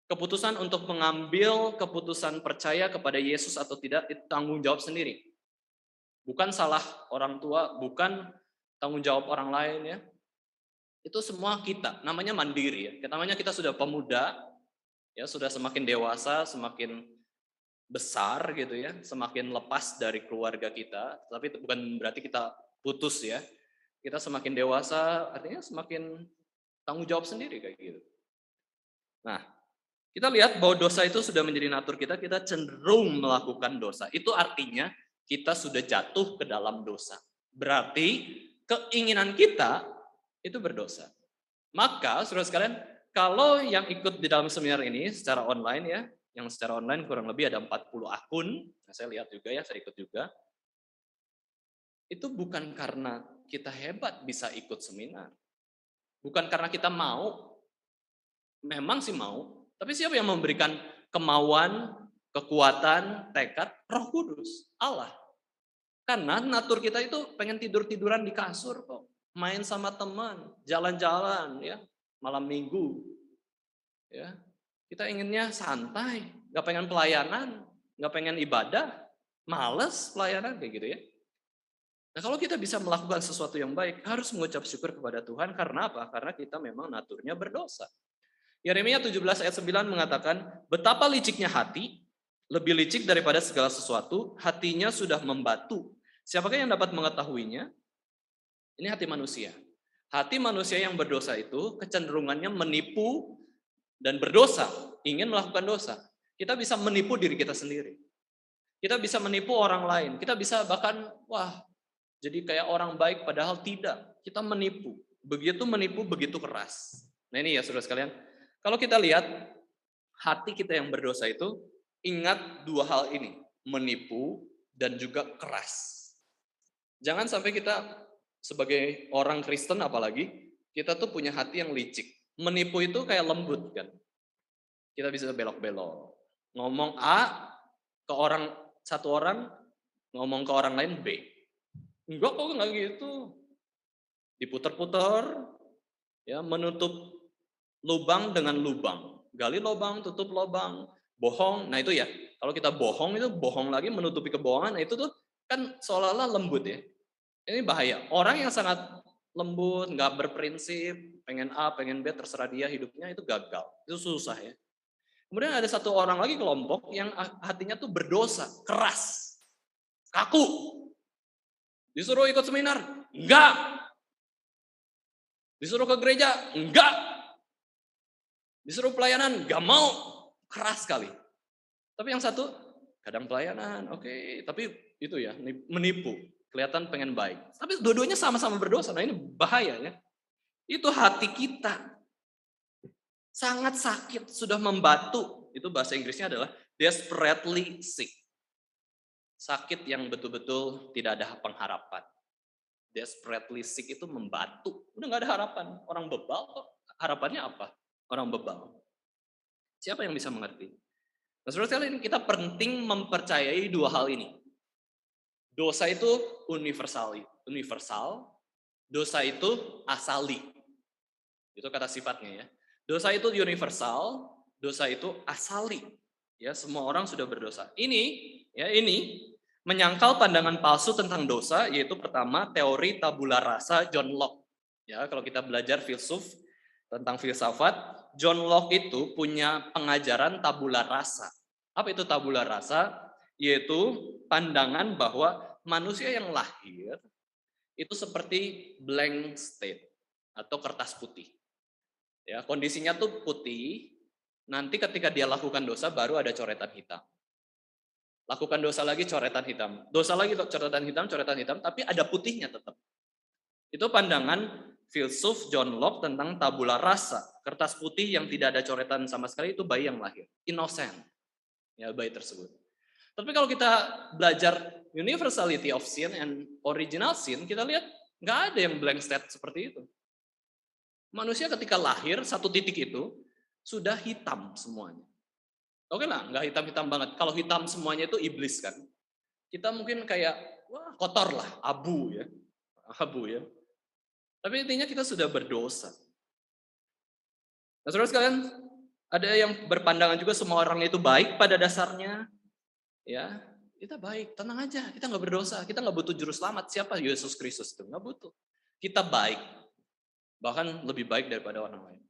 Keputusan untuk mengambil keputusan percaya kepada Yesus atau tidak itu tanggung jawab sendiri. Bukan salah orang tua, bukan tanggung jawab orang lain ya. Itu semua kita, namanya mandiri ya. Namanya kita sudah pemuda, ya sudah semakin dewasa, semakin besar gitu ya, semakin lepas dari keluarga kita. Tapi itu bukan berarti kita putus ya. Kita semakin dewasa, artinya semakin tanggung jawab sendiri kayak gitu. Nah, kita lihat bahwa dosa itu sudah menjadi natur kita cenderung melakukan dosa. Itu artinya kita sudah jatuh ke dalam dosa. Berarti keinginan kita itu berdosa. Maka, saudara sekalian, kalau yang ikut di dalam seminar ini secara online ya, yang secara online kurang lebih ada 40 akun, nah saya lihat juga ya, saya ikut juga. Itu bukan karena kita hebat bisa ikut seminar. Bukan karena kita mau. Memang sih mau, tapi siapa yang memberikan kemauan, kekuatan, tekad? Roh Kudus, Allah. Karena natur kita itu pengen tidur-tiduran di kasur kok. Main sama teman, jalan-jalan ya, malam minggu. Ya, kita inginnya santai, nggak pengen pelayanan, nggak pengen ibadah, males pelayanan kayak gitu ya. Nah kalau kita bisa melakukan sesuatu yang baik, harus mengucap syukur kepada Tuhan. Karena apa? Karena kita memang naturnya berdosa. Yeremia 17 ayat 9 mengatakan, betapa liciknya hati, lebih licik daripada segala sesuatu, hatinya sudah membatu. Siapakah yang dapat mengetahuinya? Ini hati manusia. Hati manusia yang berdosa itu kecenderungannya menipu dan berdosa, ingin melakukan dosa. Kita bisa menipu diri kita sendiri. Kita bisa menipu orang lain. Kita bisa bahkan, jadi kayak orang baik padahal tidak. Kita menipu. Begitu menipu, begitu keras. Nah ini ya saudara sekalian. Kalau kita lihat hati kita yang berdosa itu, ingat dua hal ini, menipu dan juga keras. Jangan sampai kita sebagai orang Kristen apalagi, kita tuh punya hati yang licik. Menipu itu kayak lembut kan. Kita bisa belok-belok. Ngomong A ke satu orang, ngomong ke orang lain B. Enggak kok, enggak gitu. Diputer-puter, ya, menutup lubang dengan lubang. Gali lubang, tutup lubang. Bohong, nah itu ya. Kalau kita bohong itu bohong lagi menutupi kebohongan, nah itu tuh kan seolah-olah lembut ya. Ini bahaya. Orang yang sangat lembut, nggak berprinsip, pengen A, pengen B, terserah dia hidupnya, itu gagal. Itu susah ya. Kemudian ada satu orang lagi kelompok yang hatinya tuh berdosa, keras, kaku. Disuruh ikut seminar, enggak. Disuruh ke gereja, enggak. Disuruh pelayanan, enggak mau. Keras sekali. Tapi yang satu, kadang pelayanan, oke. Tapi itu ya, menipu. Kelihatan pengen baik. Tapi dua-duanya sama-sama berdosa. Nah ini bahaya ya. Itu hati kita. Sangat sakit, sudah membatu. Itu bahasa Inggrisnya adalah desperately sick. Sakit yang betul-betul tidak ada pengharapan. Desperately sick itu membatu. Udah gak ada harapan. Orang bebal kok. Harapannya apa? Orang bebal. Siapa yang bisa mengerti? Nah, saudara sekalian, kita penting mempercayai dua hal ini. Dosa itu universal. Dosa itu asali. Itu kata sifatnya ya. Dosa itu universal, dosa itu asali. Ya, semua orang sudah berdosa. Ini menyangkal pandangan palsu tentang dosa, yaitu pertama teori tabula rasa John Locke. Ya, kalau kita belajar filsuf tentang filsafat, John Locke itu punya pengajaran tabula rasa. Apa itu tabula rasa? Yaitu pandangan bahwa manusia yang lahir itu seperti blank slate atau kertas putih. Ya, kondisinya tuh putih, nanti ketika dia lakukan dosa baru ada coretan hitam. Lakukan dosa lagi coretan hitam. Dosa lagi coretan hitam, tapi ada putihnya tetap. Itu pandangan filsuf John Locke tentang tabula rasa. Kertas putih yang tidak ada coretan sama sekali itu bayi yang lahir. Innocent. Ya, bayi tersebut. Tapi kalau kita belajar universality of sin and original sin, kita lihat nggak ada yang blank state seperti itu. Manusia ketika lahir, satu titik itu sudah hitam semuanya. Oke lah, nggak hitam-hitam banget. Kalau hitam semuanya itu iblis kan. Kita mungkin kayak, wah kotor lah, abu ya. Tapi intinya kita sudah berdosa. Nah saudara sekalian, ada yang berpandangan juga semua orang itu baik pada dasarnya. Ya, kita baik, tenang aja, kita nggak berdosa, kita nggak butuh juru selamat. Siapa? Yesus Kristus itu nggak butuh. Kita baik, bahkan lebih baik daripada orang lain.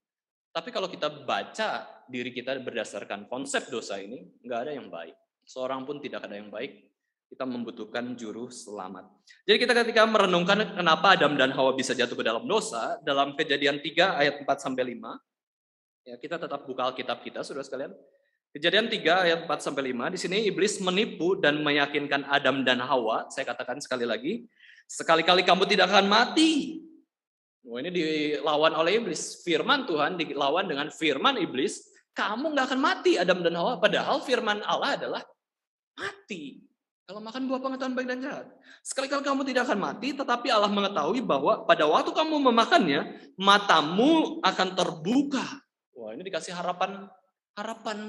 Tapi kalau kita baca diri kita berdasarkan konsep dosa ini, nggak ada yang baik. Seorang pun tidak ada yang baik. Kita membutuhkan juru selamat. Jadi kita ketika merenungkan kenapa Adam dan Hawa bisa jatuh ke dalam dosa, dalam Kejadian 3 ayat 4-5, ya kita tetap buka Alkitab kita, saudara sekalian. Kejadian 3 ayat 4-5, di sini iblis menipu dan meyakinkan Adam dan Hawa, saya katakan sekali lagi, sekali-kali kamu tidak akan mati. Oh, ini dilawan oleh iblis. Firman Tuhan dilawan dengan firman iblis, kamu nggak akan mati Adam dan Hawa. Padahal firman Allah adalah mati. Kalau makan buah pengetahuan baik dan jahat. Sekali-kali kamu tidak akan mati, tetapi Allah mengetahui bahwa pada waktu kamu memakannya, matamu akan terbuka. Wah, ini dikasih harapan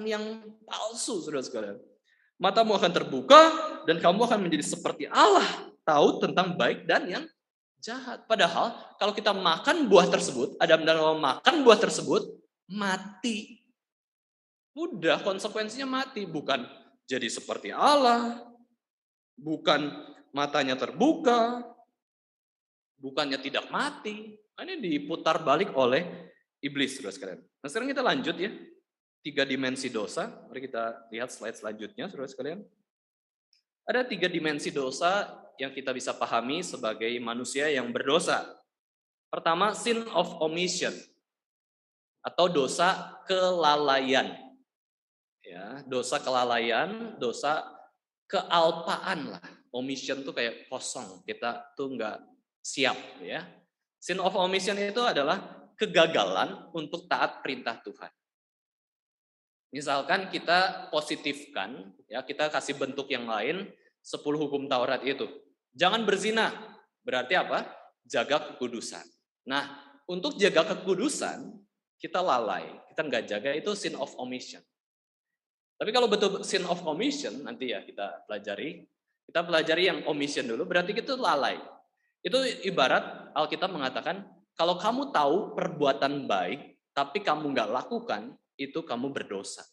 yang palsu, saudara sekalian. Matamu akan terbuka dan kamu akan menjadi seperti Allah, tahu tentang baik dan yang jahat. Padahal kalau kita makan buah tersebut, Adam dan Hawa makan buah tersebut, mati. Udah konsekuensinya mati, bukan jadi seperti Allah, bukan matanya terbuka, bukannya tidak mati. Ini diputar balik oleh iblis, saudara sekalian. Nah sekarang kita lanjut ya. 3 dimensi dosa. Mari kita lihat slide selanjutnya, saudara sekalian. Ada 3 dimensi dosa yang kita bisa pahami sebagai manusia yang berdosa. Pertama, sin of omission atau dosa kelalaian. Ya, dosa kelalaian, dosa kealpaan lah. Omission tuh kayak kosong, kita tuh nggak siap ya. Sin of omission itu adalah kegagalan untuk taat perintah Tuhan. Misalkan kita positifkan, ya kita kasih bentuk yang lain 10 hukum Taurat itu. Jangan berzina, berarti apa? Jaga kekudusan. Nah, untuk jaga kekudusan, kita lalai, kita nggak jaga, itu sin of omission. Tapi kalau betul sin of omission, nanti ya kita pelajari yang omission dulu, berarti kita lalai. Itu ibarat Alkitab mengatakan, kalau kamu tahu perbuatan baik, tapi kamu nggak lakukan, itu kamu berdosa.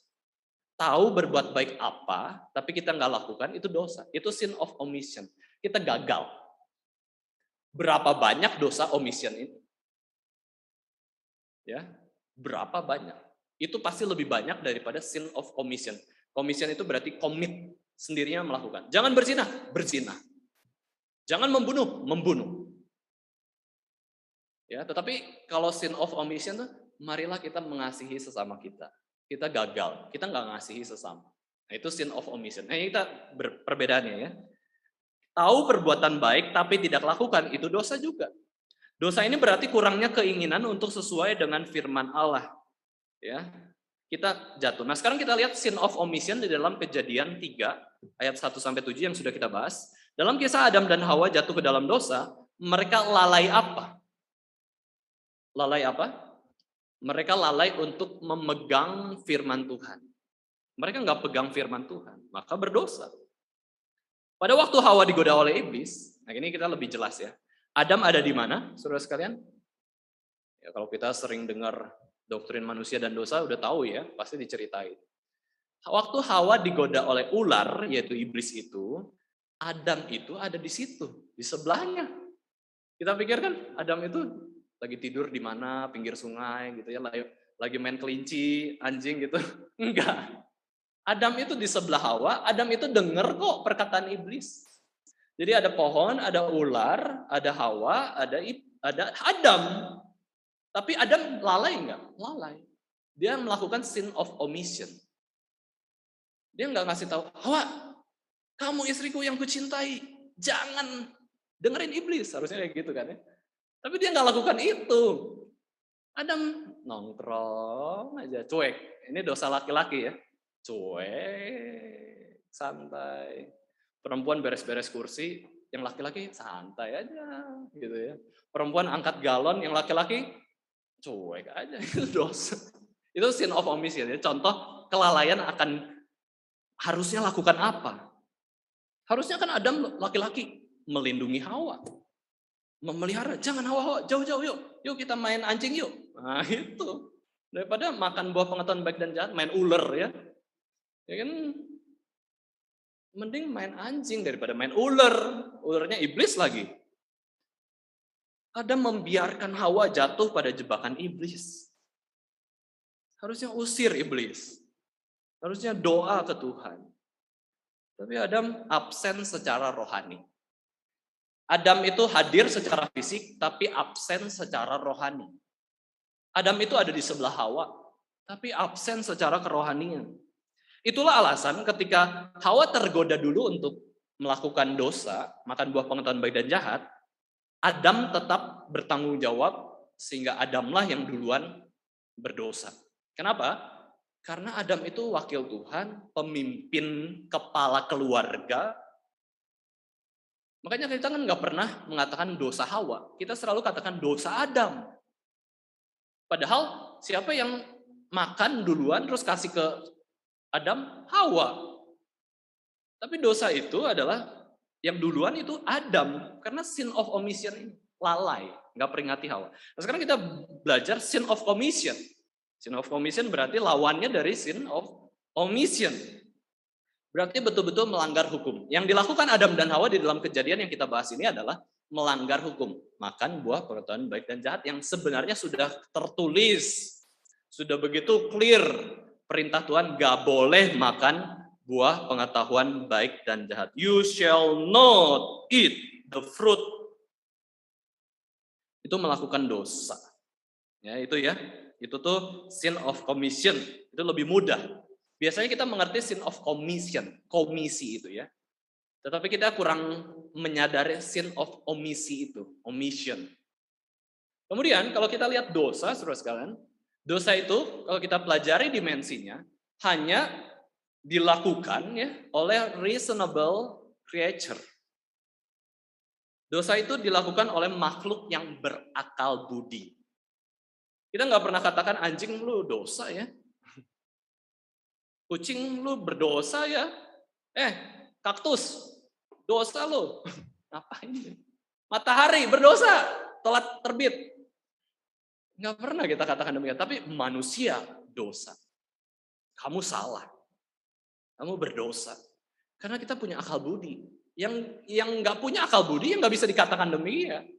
Tahu berbuat baik apa, tapi kita nggak lakukan, itu dosa. Itu sin of omission. Kita gagal. Berapa banyak dosa omission ini? Ya, berapa banyak? Itu pasti lebih banyak daripada sin of commission. Commission itu berarti komit sendirinya melakukan. Jangan berzina, berzina. Jangan membunuh, membunuh. Ya, tetapi kalau sin of omission tuh, marilah kita mengasihi sesama kita. Kita gagal, kita nggak ngasihi sesama. Nah, itu sin of omission. Nah, ini kita perbedaannya ya. Tahu perbuatan baik tapi tidak lakukan, itu dosa juga. Dosa ini berarti kurangnya keinginan untuk sesuai dengan firman Allah. Ya, kita jatuh. Nah, sekarang kita lihat sin of omission di dalam Kejadian 3 ayat 1-7 yang sudah kita bahas. Dalam kisah Adam dan Hawa jatuh ke dalam dosa, mereka lalai apa? Lalai apa? Mereka lalai untuk memegang firman Tuhan. Mereka nggak pegang firman Tuhan, maka berdosa. Pada waktu Hawa digoda oleh iblis, nah ini kita lebih jelas ya. Adam ada di mana, saudara sekalian? Ya, kalau kita sering dengar doktrin manusia dan dosa, udah tahu ya, pasti diceritain. Waktu Hawa digoda oleh ular, yaitu iblis itu, Adam itu ada di situ, di sebelahnya. Kita pikir kan Adam itu lagi tidur di mana, pinggir sungai gitu ya, lagi main kelinci, anjing gitu. Enggak. Adam itu di sebelah Hawa, Adam itu dengar kok perkataan iblis. Jadi ada pohon, ada ular, ada Hawa, ada Adam. Tapi Adam lalai enggak? Lalai. Dia melakukan sin of omission. Dia enggak ngasih tahu, Hawa, kamu istriku yang kucintai, jangan dengerin iblis. Harusnya kayak gitu kan ya. Tapi dia enggak lakukan itu. Adam nongkrong aja, cuek. Ini dosa laki-laki ya. Cuek, santai. Perempuan beres-beres kursi, yang laki-laki santai aja gitu ya. Perempuan angkat galon, yang laki-laki cuek aja, itu dosa. Itu sin of omission ya. Contoh kelalaian akan harusnya lakukan apa? Harusnya kan Adam laki-laki melindungi Hawa. Memelihara, jangan Hawa, jauh-jauh yuk kita main anjing yuk. Nah itu, daripada makan buah pengetahuan baik dan jahat, main ular ya. Ya kan, mending main anjing daripada main ular. Ularnya iblis lagi. Adam membiarkan Hawa jatuh pada jebakan iblis. Harusnya usir iblis. Harusnya doa ke Tuhan. Tapi Adam absen secara rohani. Adam itu hadir secara fisik, tapi absen secara rohani. Adam itu ada di sebelah Hawa, tapi absen secara kerohanian. Itulah alasan ketika Hawa tergoda dulu untuk melakukan dosa, makan buah pengetahuan baik dan jahat, Adam tetap bertanggung jawab sehingga Adamlah yang duluan berdosa. Kenapa? Karena Adam itu wakil Tuhan, pemimpin, kepala keluarga. Makanya kita kan nggak pernah mengatakan dosa Hawa, kita selalu katakan dosa Adam. Padahal siapa yang makan duluan terus kasih ke Adam? Hawa. Tapi dosa itu adalah yang duluan itu Adam, karena sin of omission ini lalai, nggak peringati Hawa. Nah, sekarang kita belajar sin of commission. Sin of commission berarti lawannya dari sin of omission. Berarti betul-betul melanggar hukum. Yang dilakukan Adam dan Hawa di dalam kejadian yang kita bahas ini adalah melanggar hukum. Makan buah pengetahuan baik dan jahat yang sebenarnya sudah tertulis. Sudah begitu clear. Perintah Tuhan gak boleh makan buah pengetahuan baik dan jahat. You shall not eat the fruit. Itu melakukan dosa. Ya, itu ya. Itu tuh sin of commission. Itu lebih mudah. Biasanya kita mengerti sin of commission, komisi itu ya. Tetapi kita kurang menyadari sin of omisi itu, omission. Kemudian kalau kita lihat dosa, saudara sekalian, dosa itu kalau kita pelajari dimensinya, hanya dilakukan ya oleh reasonable creature. Dosa itu dilakukan oleh makhluk yang berakal budi. Kita nggak pernah katakan anjing lu dosa ya. Kucing lu berdosa ya. Kaktus dosa lu. Ngapain? Matahari berdosa, telat terbit. Nggak pernah kita katakan demikian. Tapi manusia dosa. Kamu salah. Kamu berdosa. Karena kita punya akal budi. Yang nggak punya akal budi yang nggak bisa dikatakan demikian.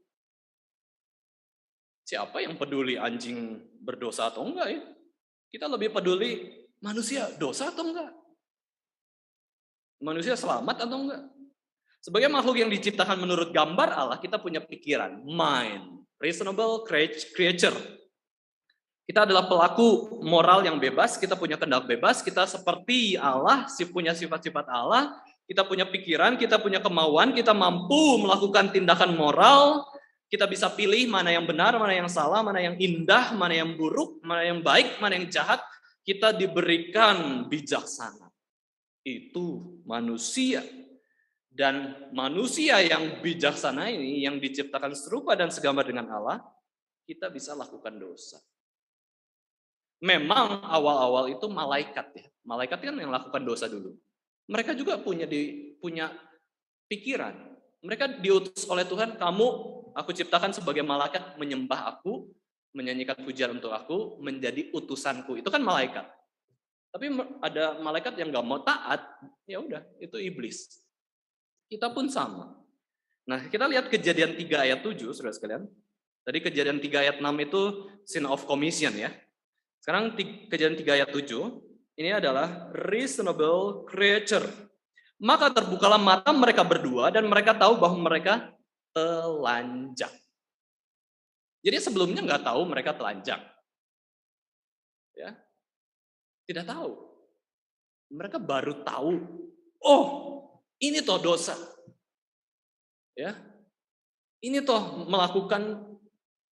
Siapa yang peduli anjing berdosa atau enggak ya? Kita lebih peduli manusia dosa atau enggak? Manusia selamat atau enggak? Sebagai makhluk yang diciptakan menurut gambar Allah, kita punya pikiran, mind, reasonable creature. Kita adalah pelaku moral yang bebas, kita punya kehendak bebas, kita seperti Allah, punya sifat-sifat Allah, kita punya pikiran, kita punya kemauan, kita mampu melakukan tindakan moral, kita bisa pilih mana yang benar, mana yang salah, mana yang indah, mana yang buruk, mana yang baik, mana yang jahat. Kita diberikan bijaksana. Itu manusia. Dan manusia yang bijaksana ini, yang diciptakan serupa dan segambar dengan Allah, kita bisa lakukan dosa. Memang awal-awal itu malaikat ya. Malaikat kan yang lakukan dosa dulu. Mereka juga punya pikiran. Mereka diutus oleh Tuhan, aku ciptakan sebagai malaikat menyembah aku, menyanyikan pujian untuk aku, menjadi utusanku. Itu kan malaikat. Tapi ada malaikat yang nggak mau taat, ya udah, itu iblis. Kita pun sama. Nah, kita lihat Kejadian 3 ayat 7, saudara sekalian. Tadi Kejadian 3 ayat 6 itu sin of commission ya. Sekarang Kejadian 3 ayat 7, ini adalah reasonable creature. Maka terbukalah mata mereka berdua dan mereka tahu bahwa mereka telanjang. Jadi sebelumnya nggak tahu mereka telanjang. Ya. Tidak tahu. Mereka baru tahu, oh ini toh dosa. Ya. Ini toh melakukan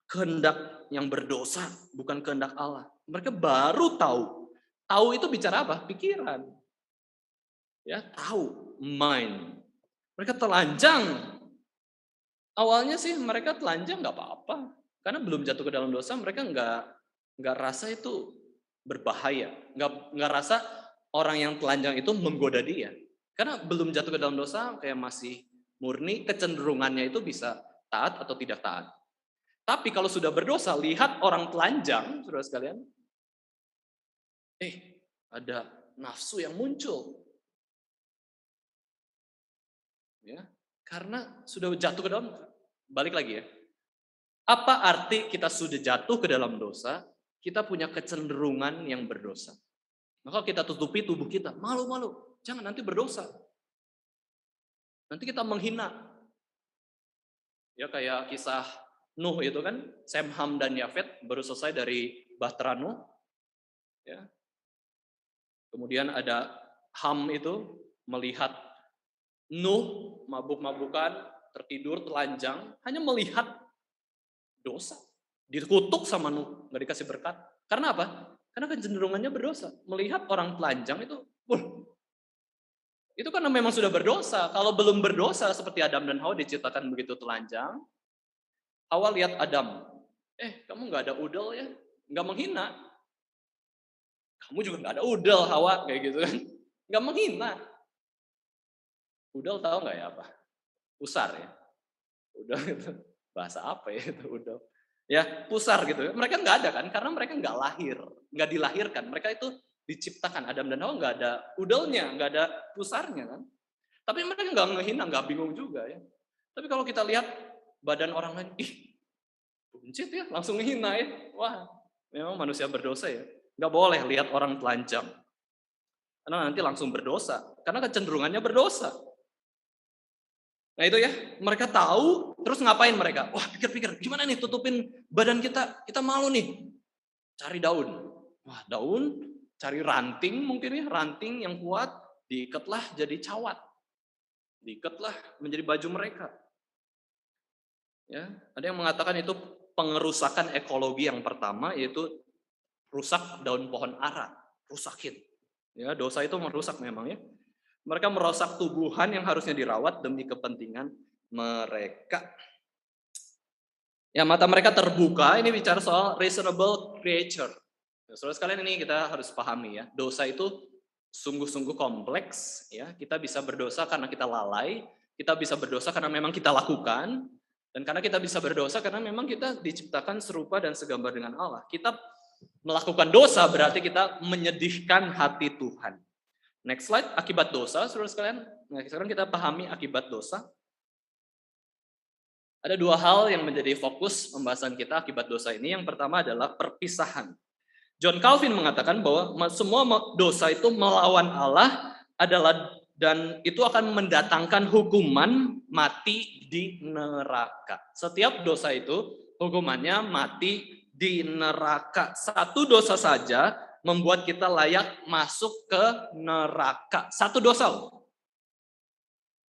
kehendak yang berdosa, bukan kehendak Allah. Mereka baru tahu. Tahu itu bicara apa? Pikiran. Ya, tahu, mind. Mereka telanjang. Awalnya sih mereka telanjang nggak apa-apa, karena belum jatuh ke dalam dosa. Mereka nggak rasa itu berbahaya, nggak rasa orang yang telanjang itu menggoda dia, karena belum jatuh ke dalam dosa, kayak masih murni. Kecenderungannya itu bisa taat atau tidak taat. Tapi kalau sudah berdosa, lihat orang telanjang, saudara sekalian, ada nafsu yang muncul. Ya, karena sudah jatuh ke dalam, balik lagi ya. Apa arti kita sudah jatuh ke dalam dosa? Kita punya kecenderungan yang berdosa. Maka kita tutupi tubuh kita, malu-malu, jangan nanti berdosa. Nanti kita menghina. Ya kayak kisah Nuh itu kan, Sem, Ham, dan Yafet baru selesai dari Bahtera Nuh. Ya. Kemudian ada Ham itu melihat Nuh mabuk-mabukan, tertidur, telanjang, hanya melihat dosa. Dikutuk sama Nuh, nggak dikasih berkat. Karena apa? Karena kecenderungannya berdosa. Melihat orang telanjang itu, itu karena memang sudah berdosa. Kalau belum berdosa seperti Adam dan Hawa diciptakan begitu telanjang, Hawa lihat Adam, kamu nggak ada udel ya, nggak menghina. Kamu juga nggak ada udel, Hawa, kayak gitu kan, nggak menghina. Udel tahu nggak ya apa? Pusar ya. Udel itu bahasa apa ya itu udel? Ya pusar gitu. Mereka nggak ada kan, karena mereka nggak dilahirkan. Mereka itu diciptakan, Adam dan Hawa nggak ada udelnya, nggak ada pusarnya kan. Tapi mereka nggak ngehina, nggak bingung juga ya. Tapi kalau kita lihat badan orang lain, buncit ya, langsung ngehina ya. Wah, memang manusia berdosa ya. Nggak boleh lihat orang telanjang. Karena nanti langsung berdosa. Karena kecenderungannya berdosa. Nah itu ya, mereka tahu, terus ngapain mereka? Wah pikir-pikir, gimana nih tutupin badan kita? Kita malu nih. Cari daun. Wah daun, cari ranting mungkin ya, ranting yang kuat, diikatlah jadi cawat. Diikatlah menjadi baju mereka. Ya, ada yang mengatakan itu pengerusakan ekologi yang pertama, yaitu rusak daun pohon ara, rusakin. Ya, dosa itu merusak memang ya. Mereka merusak tubuhan yang harusnya dirawat demi kepentingan mereka. Ya, mata mereka terbuka, ini bicara soal reasonable creature. Ya, saudara sekalian, ini kita harus pahami ya, dosa itu sungguh-sungguh kompleks ya. Kita bisa berdosa karena kita lalai, kita bisa berdosa karena memang kita lakukan, dan karena kita bisa berdosa karena memang kita diciptakan serupa dan segambar dengan Allah. Kita melakukan dosa berarti kita menyedihkan hati Tuhan. Next slide, akibat dosa, saudara sekalian. Nah, sekarang kita pahami akibat dosa. Ada dua hal yang menjadi fokus pembahasan kita akibat dosa ini. Yang pertama adalah perpisahan. John Calvin mengatakan bahwa semua dosa itu melawan Allah adalah dan itu akan mendatangkan hukuman mati di neraka. Setiap dosa itu hukumannya mati di neraka. Satu dosa saja membuat kita layak masuk ke neraka. Satu dosa loh.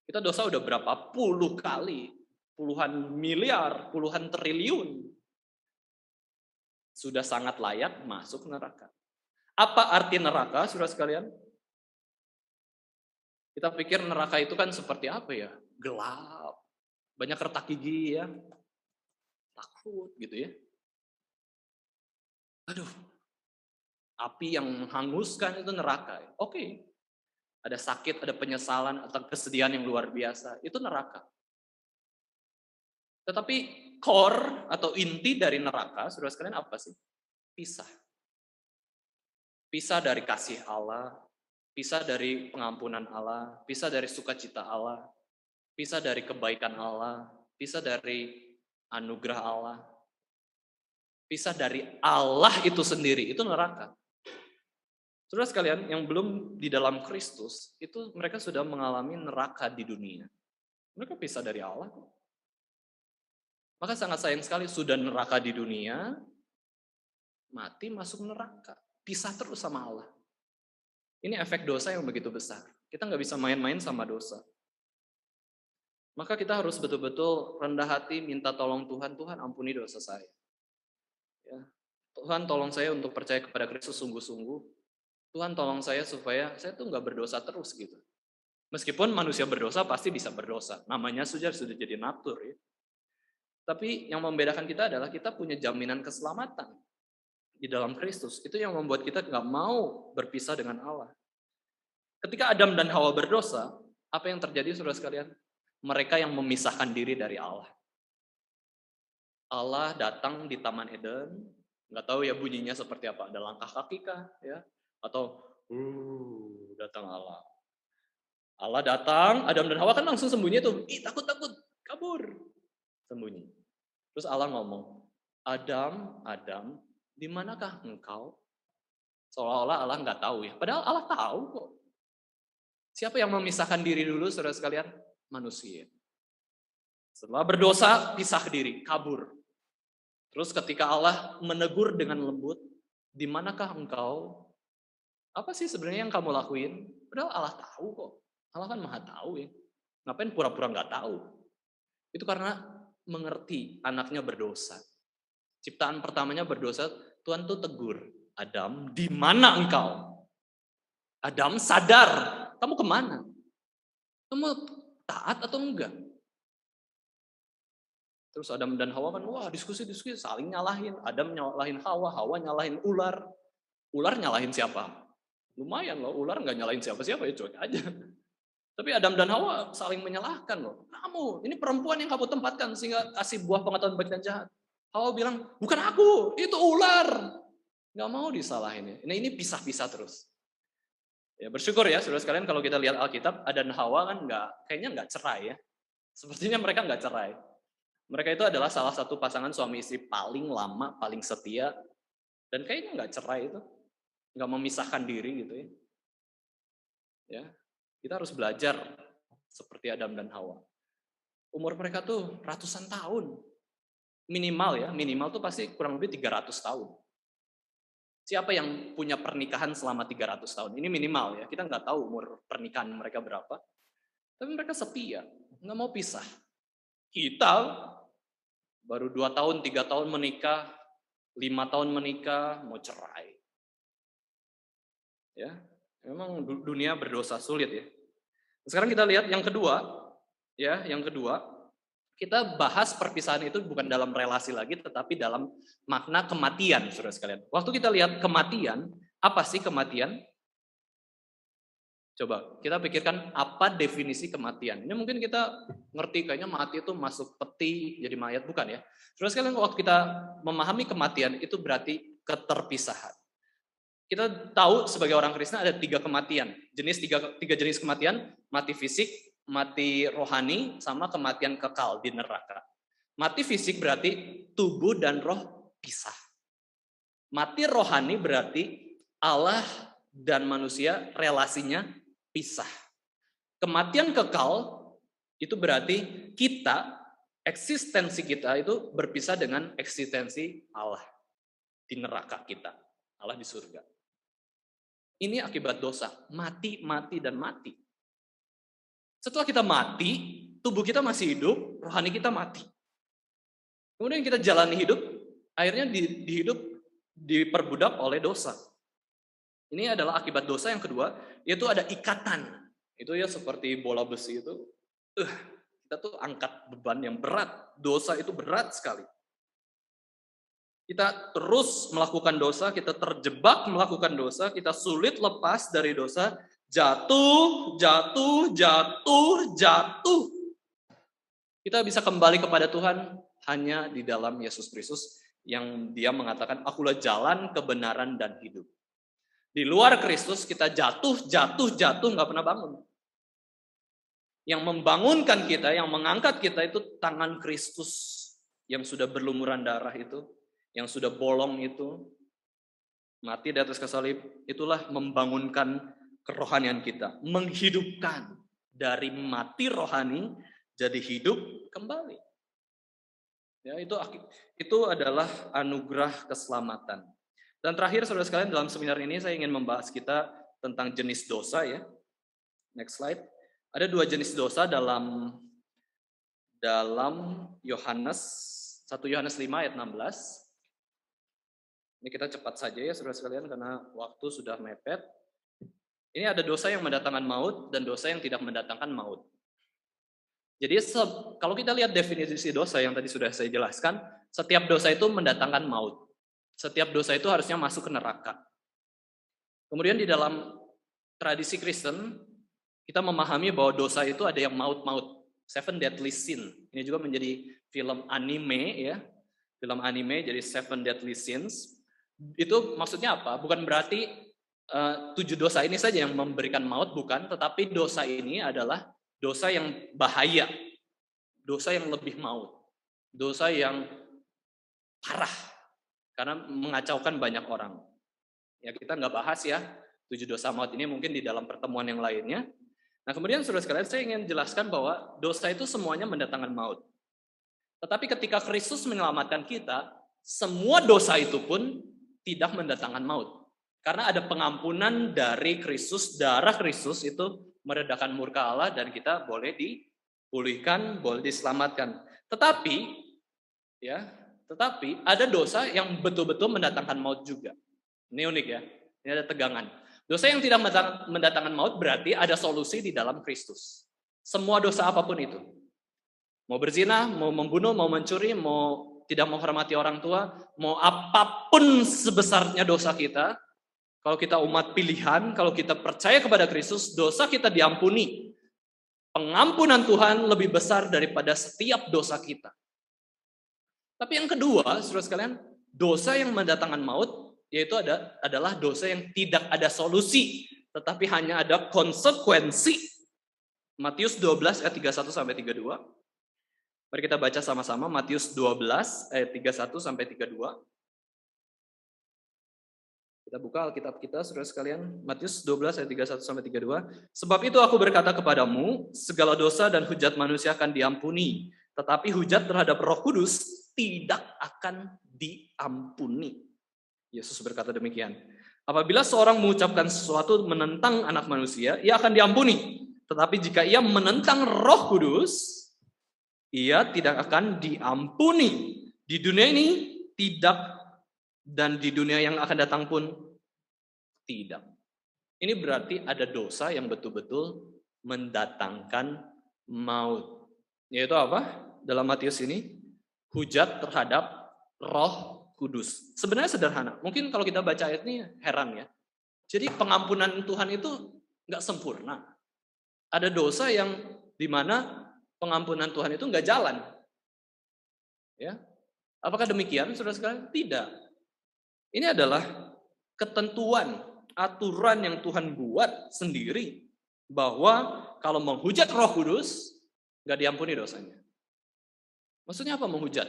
Kita dosa udah berapa puluh kali, puluhan miliar, puluhan triliun. Sudah sangat layak masuk neraka. Apa arti neraka, saudara sekalian? Kita pikir neraka itu kan seperti apa ya? Gelap, banyak retak gigi ya, takut gitu ya. Aduh, api yang menghanguskan itu neraka. Oke, ada sakit, ada penyesalan, atau kesedihan yang luar biasa, itu neraka. Tetapi core atau inti dari neraka, saudara sekalian apa sih? Pisah. Pisah dari kasih Allah, pisah dari pengampunan Allah, pisah dari sukacita Allah, pisah dari kebaikan Allah, pisah dari anugerah Allah, pisah dari Allah itu sendiri, itu neraka. Saudara sekalian, yang belum di dalam Kristus, itu mereka sudah mengalami neraka di dunia. Mereka pisah dari Allah. Maka sangat sayang sekali, sudah neraka di dunia, mati masuk neraka. Pisah terus sama Allah. Ini efek dosa yang begitu besar. Kita nggak bisa main-main sama dosa. Maka kita harus betul-betul rendah hati, minta tolong Tuhan, Tuhan ampuni dosa saya. Ya. Tuhan tolong saya untuk percaya kepada Kristus sungguh-sungguh. Tuhan tolong saya supaya saya tuh nggak berdosa terus gitu. Meskipun manusia berdosa pasti bisa berdosa. Namanya sudah jadi natur ya. Tapi yang membedakan kita adalah kita punya jaminan keselamatan di dalam Kristus. Itu yang membuat kita nggak mau berpisah dengan Allah. Ketika Adam dan Hawa berdosa, apa yang terjadi saudara sekalian? Mereka yang memisahkan diri dari Allah. Allah datang di Taman Eden, nggak tahu ya bunyinya seperti apa. Ada langkah kaki kah? Ya? Atau datang Allah. Allah datang, Adam dan Hawa kan langsung sembunyi tuh. Takut, kabur. Sembunyi. Terus Allah ngomong, Adam, di manakah engkau? Seolah-olah Allah nggak tahu ya. Padahal Allah tahu kok. Siapa yang memisahkan diri dulu, saudara sekalian? Manusia. Setelah berdosa, pisah diri, kabur. Terus ketika Allah menegur dengan lembut, di manakah engkau? Apa sih sebenarnya yang kamu lakuin? Padahal Allah tahu kok. Allah kan maha tahu ya. Ngapain pura-pura nggak tahu? Itu karena mengerti anaknya berdosa. Ciptaan pertamanya berdosa, Tuhan tuh tegur, Adam, di mana engkau? Adam sadar, kamu kemana? Kamu taat atau enggak? Terus Adam dan Hawa kan, diskusi saling nyalahin. Adam nyalahin Hawa, Hawa nyalahin ular. Ular nyalahin siapa? Lumayan loh, ular nggak nyalahin siapa-siapa ya cuek aja. Tapi Adam dan Hawa saling menyalahkan loh. Kamu, ini perempuan yang kamu tempatkan sehingga kasih buah pengetahuan baik dan jahat. Hawa bilang, bukan aku, itu ular. Nggak mau disalahin ya. Ini pisah-pisah terus. Ya bersyukur ya saudara sekalian kalau kita lihat Alkitab, Adam dan Hawa kan kayaknya nggak cerai ya. Sepertinya mereka nggak cerai. Mereka itu adalah salah satu pasangan suami istri paling lama, paling setia. Dan kayaknya nggak cerai itu. Nggak memisahkan diri gitu ya. Ya. Kita harus belajar seperti Adam dan Hawa. Umur mereka tuh ratusan tahun. Minimal tuh pasti kurang lebih 300 tahun. Siapa yang punya pernikahan selama 300 tahun? Ini minimal ya, kita nggak tahu umur pernikahan mereka berapa. Tapi mereka setia, nggak mau pisah. Kita baru 2 tahun, 3 tahun menikah, 5 tahun menikah, mau cerai. Ya, Memang dunia berdosa sulit ya. Sekarang kita lihat yang kedua, ya, yang kedua, kita bahas perpisahan itu bukan dalam relasi lagi, tetapi dalam makna kematian, saudara sekalian. Waktu kita lihat kematian, apa sih kematian? Coba kita pikirkan apa definisi kematian. Ini mungkin kita ngerti kayaknya mati itu masuk peti jadi mayat, bukan ya? Saudara sekalian, waktu kita memahami kematian itu berarti keterpisahan. Kita tahu sebagai orang Kristen ada 3 kematian, tiga jenis kematian: mati fisik, mati rohani, sama kematian kekal di neraka. Mati fisik berarti tubuh dan roh pisah. Mati rohani berarti Allah dan manusia relasinya pisah. Kematian kekal itu berarti kita, eksistensi kita itu berpisah dengan eksistensi Allah di neraka kita, Allah di surga. Ini akibat dosa, mati, dan mati. Setelah kita mati, tubuh kita masih hidup, rohani kita mati. Kemudian kita jalani hidup, akhirnya dihidup diperbudak oleh dosa. Ini adalah akibat dosa yang kedua, yaitu ada ikatan. Itu ya seperti bola besi itu, kita tuh angkat beban yang berat. Dosa itu berat sekali. Kita terus melakukan dosa, kita terjebak melakukan dosa, kita sulit lepas dari dosa, jatuh. Kita bisa kembali kepada Tuhan hanya di dalam Yesus Kristus yang Dia mengatakan, akulah jalan, kebenaran, dan hidup. Di luar Kristus kita jatuh, nggak pernah bangun. Yang membangunkan kita, yang mengangkat kita itu tangan Kristus yang sudah berlumuran darah itu, yang sudah bolong itu, mati di atas kayu salib, itulah membangunkan kerohanian kita, menghidupkan dari mati rohani jadi hidup kembali. Ya, itu adalah anugerah keselamatan. Dan terakhir, saudara sekalian, dalam seminar ini saya ingin membahas kita tentang jenis dosa ya. Next slide. Ada 2 jenis dosa dalam Yohanes 1 Yohanes 5 ayat 16. Ini kita cepat saja ya saudara sekalian karena waktu sudah mepet. Ini ada dosa yang mendatangkan maut dan dosa yang tidak mendatangkan maut. Jadi kalau kita lihat definisi dosa yang tadi sudah saya jelaskan, setiap dosa itu mendatangkan maut. Setiap dosa itu harusnya masuk ke neraka. Kemudian di dalam tradisi Kristen, kita memahami bahwa dosa itu ada yang maut-maut. 7 Deadly Sin. Ini juga menjadi film anime ya. Film anime jadi 7 Deadly Sins. Itu maksudnya apa? Bukan berarti 7 dosa ini saja yang memberikan maut, bukan. Tetapi dosa ini adalah dosa yang bahaya. Dosa yang lebih maut. Dosa yang parah. Karena mengacaukan banyak orang. Ya kita nggak bahas ya 7 dosa maut ini mungkin di dalam pertemuan yang lainnya. Nah kemudian saudara sekalian saya ingin jelaskan bahwa dosa itu semuanya mendatangkan maut. Tetapi ketika Kristus menyelamatkan kita, semua dosa itu pun tidak mendatangkan maut. Karena ada pengampunan dari Kristus, darah Kristus itu meredakan murka Allah dan kita boleh dipulihkan, boleh diselamatkan. Tetapi ada dosa yang betul-betul mendatangkan maut juga. Ini unik ya, ini ada tegangan. Dosa yang tidak mendatangkan maut berarti ada solusi di dalam Kristus. Semua dosa apapun itu. Mau berzina, mau membunuh, mau mencuri, mau tidak menghormati orang tua, mau apapun sebesarnya dosa kita, kalau kita umat pilihan, kalau kita percaya kepada Kristus, dosa kita diampuni. Pengampunan Tuhan lebih besar daripada setiap dosa kita. Tapi yang kedua, saudara sekalian, dosa yang mendatangkan maut, yaitu adalah dosa yang tidak ada solusi, tetapi hanya ada konsekuensi. Matius 12 ayat 31 sampai 32. Mari kita baca sama-sama Matius 12 ayat 31 sampai 32. Kita buka Alkitab kita, saudara sekalian. Matius 12 ayat 31 sampai 32. Sebab itu aku berkata kepadamu, segala dosa dan hujat manusia akan diampuni, tetapi hujat terhadap Roh Kudus tidak akan diampuni. Yesus berkata demikian. Apabila seorang mengucapkan sesuatu menentang anak manusia, ia akan diampuni. Tetapi jika ia menentang Roh Kudus, ia tidak akan diampuni. Di dunia ini tidak, dan di dunia yang akan datang pun tidak. Ini berarti ada dosa yang betul-betul mendatangkan maut. Yaitu apa? Dalam Matius ini, hujat terhadap Roh Kudus. Sebenarnya sederhana. Mungkin kalau kita baca ayat ini heran ya. Jadi pengampunan Tuhan itu nggak sempurna. Ada dosa yang dimana pengampunan Tuhan itu nggak jalan. Ya, apakah demikian, saudara sekalian? Tidak. Ini adalah ketentuan, aturan yang Tuhan buat sendiri bahwa kalau menghujat Roh Kudus nggak diampuni dosanya. Maksudnya apa menghujat?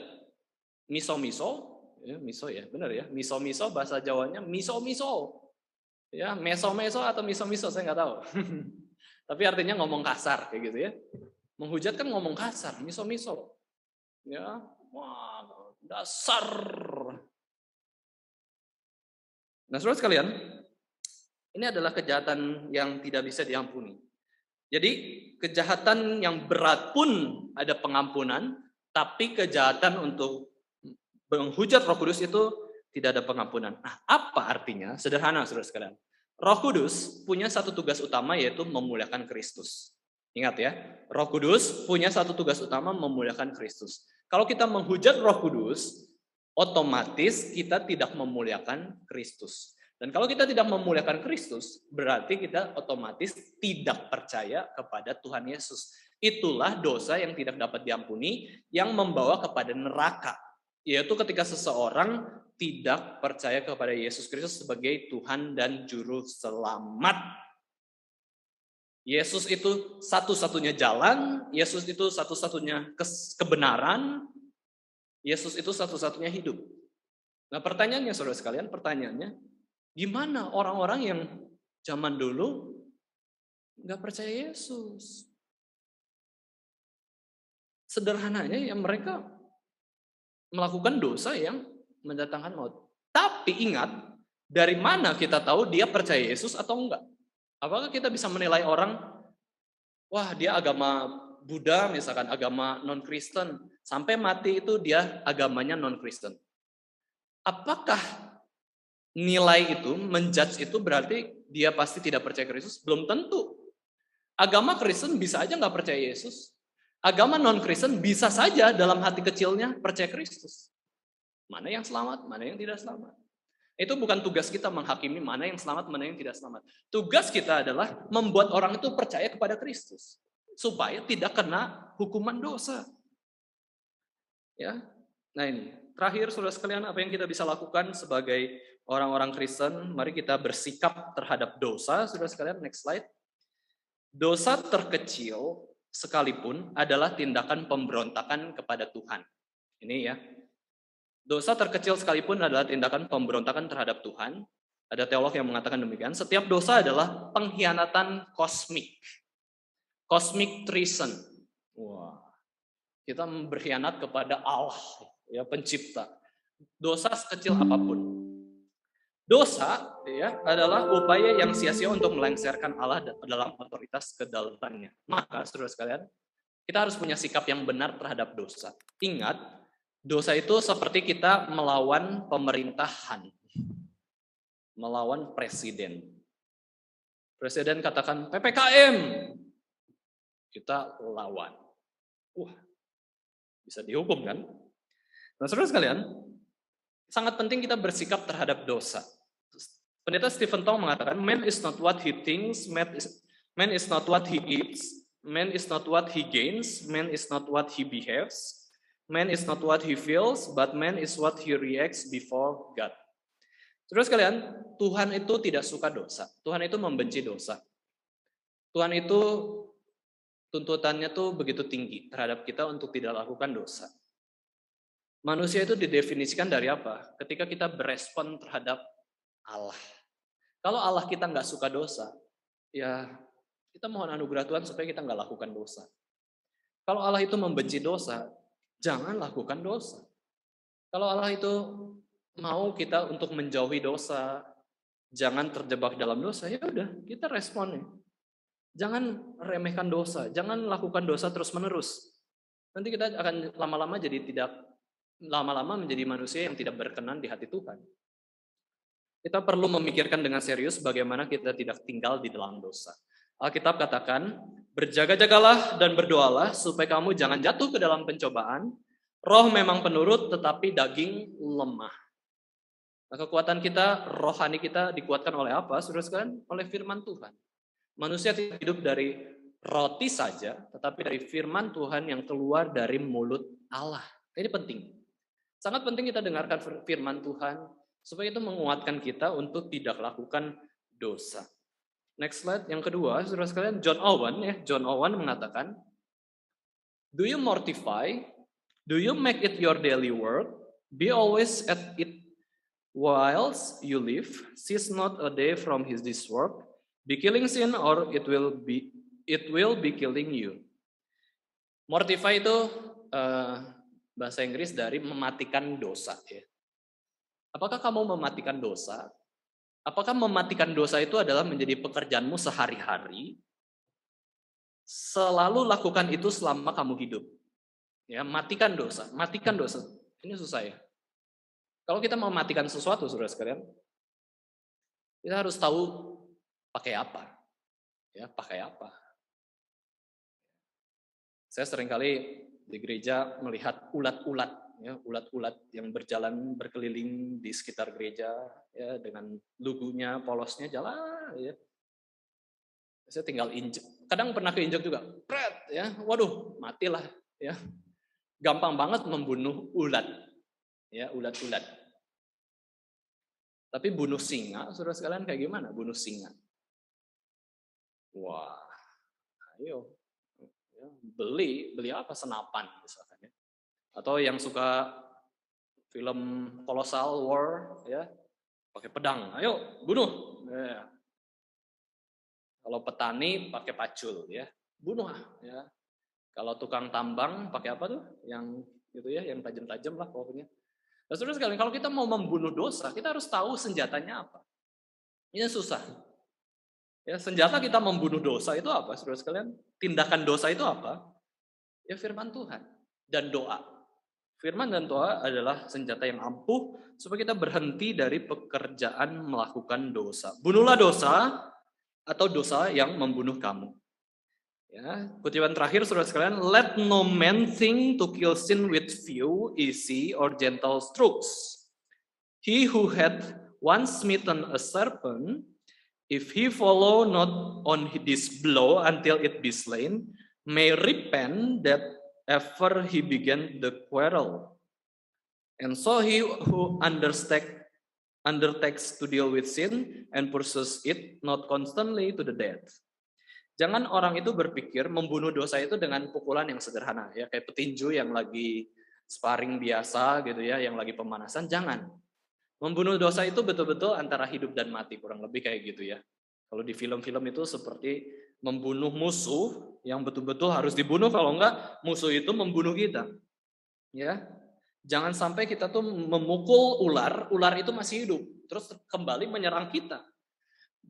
Miso-miso, ya, miso ya, benar ya. Miso-miso bahasa Jawanya miso-miso. Ya, meso-meso atau miso-miso saya nggak tahu. Tapi artinya ngomong kasar kayak gitu ya. Menghujat kan ngomong kasar, miso-miso. Ya, wah, dasar. Nah, saudara sekalian, ini adalah kejahatan yang tidak bisa diampuni. Jadi, kejahatan yang berat pun ada pengampunan, tapi kejahatan untuk menghujat Roh Kudus itu tidak ada pengampunan. Nah, apa artinya? Sederhana, saudara sekalian. Roh Kudus punya satu tugas utama, yaitu memuliakan Kristus. Ingat ya, Roh Kudus punya satu tugas utama, memuliakan Kristus. Kalau kita menghujat Roh Kudus, otomatis kita tidak memuliakan Kristus. Dan kalau kita tidak memuliakan Kristus, berarti kita otomatis tidak percaya kepada Tuhan Yesus. Itulah dosa yang tidak dapat diampuni, yang membawa kepada neraka. Yaitu ketika seseorang tidak percaya kepada Yesus Kristus sebagai Tuhan dan Juru Selamat. Yesus itu satu-satunya jalan, Yesus itu satu-satunya kebenaran, Yesus itu satu-satunya hidup. Nah, pertanyaannya saudara sekalian, pertanyaannya, gimana orang-orang yang zaman dulu nggak percaya Yesus? Sederhananya ya mereka melakukan dosa yang mendatangkan maut. Tapi ingat, dari mana kita tahu dia percaya Yesus atau enggak? Apakah kita bisa menilai orang, wah dia agama Buddha misalkan, agama non-Kristen, sampai mati itu dia agamanya non-Kristen. Apakah nilai itu, menjudge itu berarti dia pasti tidak percaya Kristus? Belum tentu. Agama Kristen bisa aja nggak percaya Yesus. Agama non-Kristen bisa saja dalam hati kecilnya percaya Kristus. Mana yang selamat, mana yang tidak selamat. Itu bukan tugas kita menghakimi mana yang selamat, mana yang tidak selamat. Tugas kita adalah membuat orang itu percaya kepada Kristus. Supaya tidak kena hukuman dosa. Ya, nah ini. Terakhir, saudara sekalian, apa yang kita bisa lakukan sebagai orang-orang Kristen? Mari kita bersikap terhadap dosa, saudara sekalian. Next slide. Dosa terkecil sekalipun adalah tindakan pemberontakan kepada Tuhan. Ini ya. Dosa terkecil sekalipun adalah tindakan pemberontakan terhadap Tuhan. Ada teolog yang mengatakan demikian. Setiap dosa adalah pengkhianatan kosmik. Cosmic treason. Wah, kita berkhianat kepada Allah, ya pencipta. Dosa sekecil apapun. Dosa ya adalah upaya yang sia-sia untuk melengsarkan Allah dalam otoritas kedaulatannya. Maka, saudara sekalian, kita harus punya sikap yang benar terhadap dosa. Ingat, dosa itu seperti kita melawan pemerintahan, melawan presiden. Presiden katakan PPKM, kita lawan. Bisa dihukum kan? Nah, saudara sekalian, sangat penting kita bersikap terhadap dosa. Pendeta Stephen Tong mengatakan, man is not what he thinks, man is not what he eats, man is not what he gains, man is not what he behaves, man is not what he feels, but man is what he reacts before God. Saudara sekalian, Tuhan itu tidak suka dosa. Tuhan itu membenci dosa. Tuhan itu tuntutannya tuh begitu tinggi terhadap kita untuk tidak lakukan dosa. Manusia itu didefinisikan dari apa? Ketika kita berespon terhadap Allah. Kalau Allah kita nggak suka dosa, ya kita mohon anugerah Tuhan supaya kita nggak lakukan dosa. Kalau Allah itu membenci dosa, jangan lakukan dosa. Kalau Allah itu mau kita untuk menjauhi dosa, jangan terjebak dalam dosa, ya udah kita responnya. Jangan remehkan dosa, jangan lakukan dosa terus-menerus. Nanti kita akan lama-lama menjadi manusia yang tidak berkenan di hati Tuhan. Kita perlu memikirkan dengan serius bagaimana kita tidak tinggal di dalam dosa. Alkitab katakan, berjaga-jagalah dan berdoalah supaya kamu jangan jatuh ke dalam pencobaan. Roh memang penurut tetapi daging lemah. Nah, kekuatan kita, rohani kita dikuatkan oleh apa? Saudara sekalian, oleh firman Tuhan. Manusia tidak hidup dari roti saja, tetapi dari firman Tuhan yang keluar dari mulut Allah. Ini penting. Sangat penting kita dengarkan firman Tuhan, supaya itu menguatkan kita untuk tidak lakukan dosa. Next slide, yang kedua, saudara sekalian, John Owen mengatakan, do you mortify? Do you make it your daily work? Be always at it whilst you live. Cease not a day from this work. Be killing sin, or it will be killing you. Mortify itu bahasa Inggris dari mematikan dosa. Ya. Apakah kamu mematikan dosa? Apakah mematikan dosa itu adalah menjadi pekerjaanmu sehari-hari? Selalu lakukan itu selama kamu hidup. Ya, matikan dosa. Ini susah ya. Kalau kita mau matikan sesuatu, saudara sekalian, kita harus tahu pakai apa. Ya, pakai apa. Saya seringkali di gereja melihat ulat-ulat yang berjalan berkeliling di sekitar gereja, ya, dengan lugunya, polosnya jalan, ya. Saya tinggal injek. Kadang pernah keinjek juga, pret, ya, waduh, matilah, ya. Gampang banget membunuh ulat, ya, ulat-ulat. Tapi bunuh singa, saudara sekalian, kayak gimana? Bunuh singa. Wah, ayo. Ya, beli apa, senapan misalkan, ya. Atau yang suka film Colossal War, ya, pakai pedang, ayo bunuh. Ya. Kalau petani pakai pacul, ya, bunuh, ya. Kalau tukang tambang pakai apa tuh? Yang gitu ya, yang tajam-tajam lah pokoknya. Nah, saudara sekalian, kalau kita mau membunuh dosa, kita harus tahu senjatanya apa. Ini susah. Ya, senjata kita membunuh dosa itu apa, saudara sekalian? Tindakan dosa itu apa? Ya, firman Tuhan dan doa. Firman dan doa adalah senjata yang ampuh supaya kita berhenti dari pekerjaan melakukan dosa. Bunuhlah dosa atau dosa yang membunuh kamu. Ya, kutipan terakhir, saudara sekalian, let no man think to kill sin with few, easy, or gentle strokes. He who hath once smitten a serpent, if he follow not on this blow until it be slain, may repent that ever he began the quarrel. And so he who undertakes to deal with sin and pursues it not constantly to the death. Jangan orang itu berpikir membunuh dosa itu dengan pukulan yang sederhana, ya, kayak petinju yang lagi sparring biasa gitu ya, yang lagi pemanasan. Jangan. Membunuh dosa itu betul-betul antara hidup dan mati, kurang lebih kayak gitu ya. Kalau di film-film itu seperti membunuh musuh yang betul-betul harus dibunuh, kalau enggak musuh itu membunuh kita. Ya. Jangan sampai kita tuh memukul ular itu masih hidup, terus kembali menyerang kita.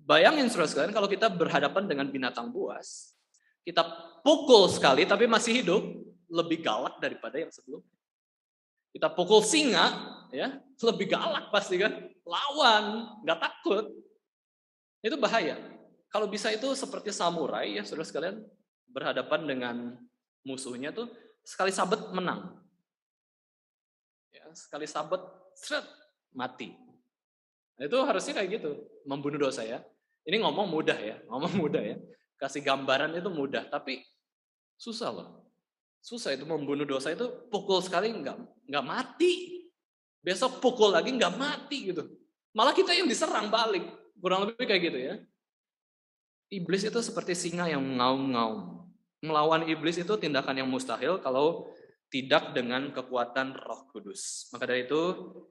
Bayangin saudara sekalian, kalau kita berhadapan dengan binatang buas, kita pukul sekali tapi masih hidup, lebih galak daripada yang sebelumnya. Kita pukul singa, ya, lebih galak pasti kan, lawan, nggak takut. Itu bahaya. Kalau bisa itu seperti samurai ya saudara sekalian, berhadapan dengan musuhnya tuh sekali sabet menang. Ya, sekali sabet, mati. Nah, itu harusnya kayak gitu, membunuh dosa ya. Ini ngomong mudah ya. Kasih gambaran itu mudah, tapi susah loh. Susah itu membunuh dosa itu, pukul sekali nggak mati. Besok pukul lagi nggak mati gitu. Malah kita yang diserang balik. Kurang lebih kayak gitu ya. Iblis itu seperti singa yang ngaum-ngaum. Melawan iblis itu tindakan yang mustahil kalau tidak dengan kekuatan Roh Kudus. Maka dari itu,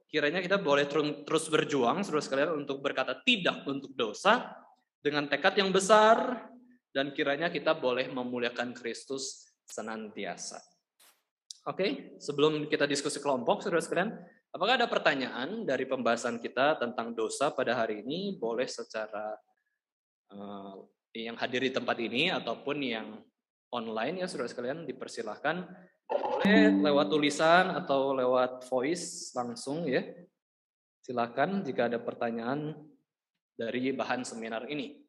kiranya kita boleh terus berjuang, saudara sekalian, untuk berkata tidak untuk dosa, dengan tekad yang besar, dan kiranya kita boleh memuliakan Kristus senantiasa. Oke, sebelum kita diskusi kelompok, saudara sekalian, apakah ada pertanyaan dari pembahasan kita tentang dosa pada hari ini? Boleh secara yang hadir di tempat ini, ataupun yang online ya saudara sekalian, dipersilahkan. Boleh lewat tulisan atau lewat voice langsung ya. Silakan jika ada pertanyaan dari bahan seminar ini.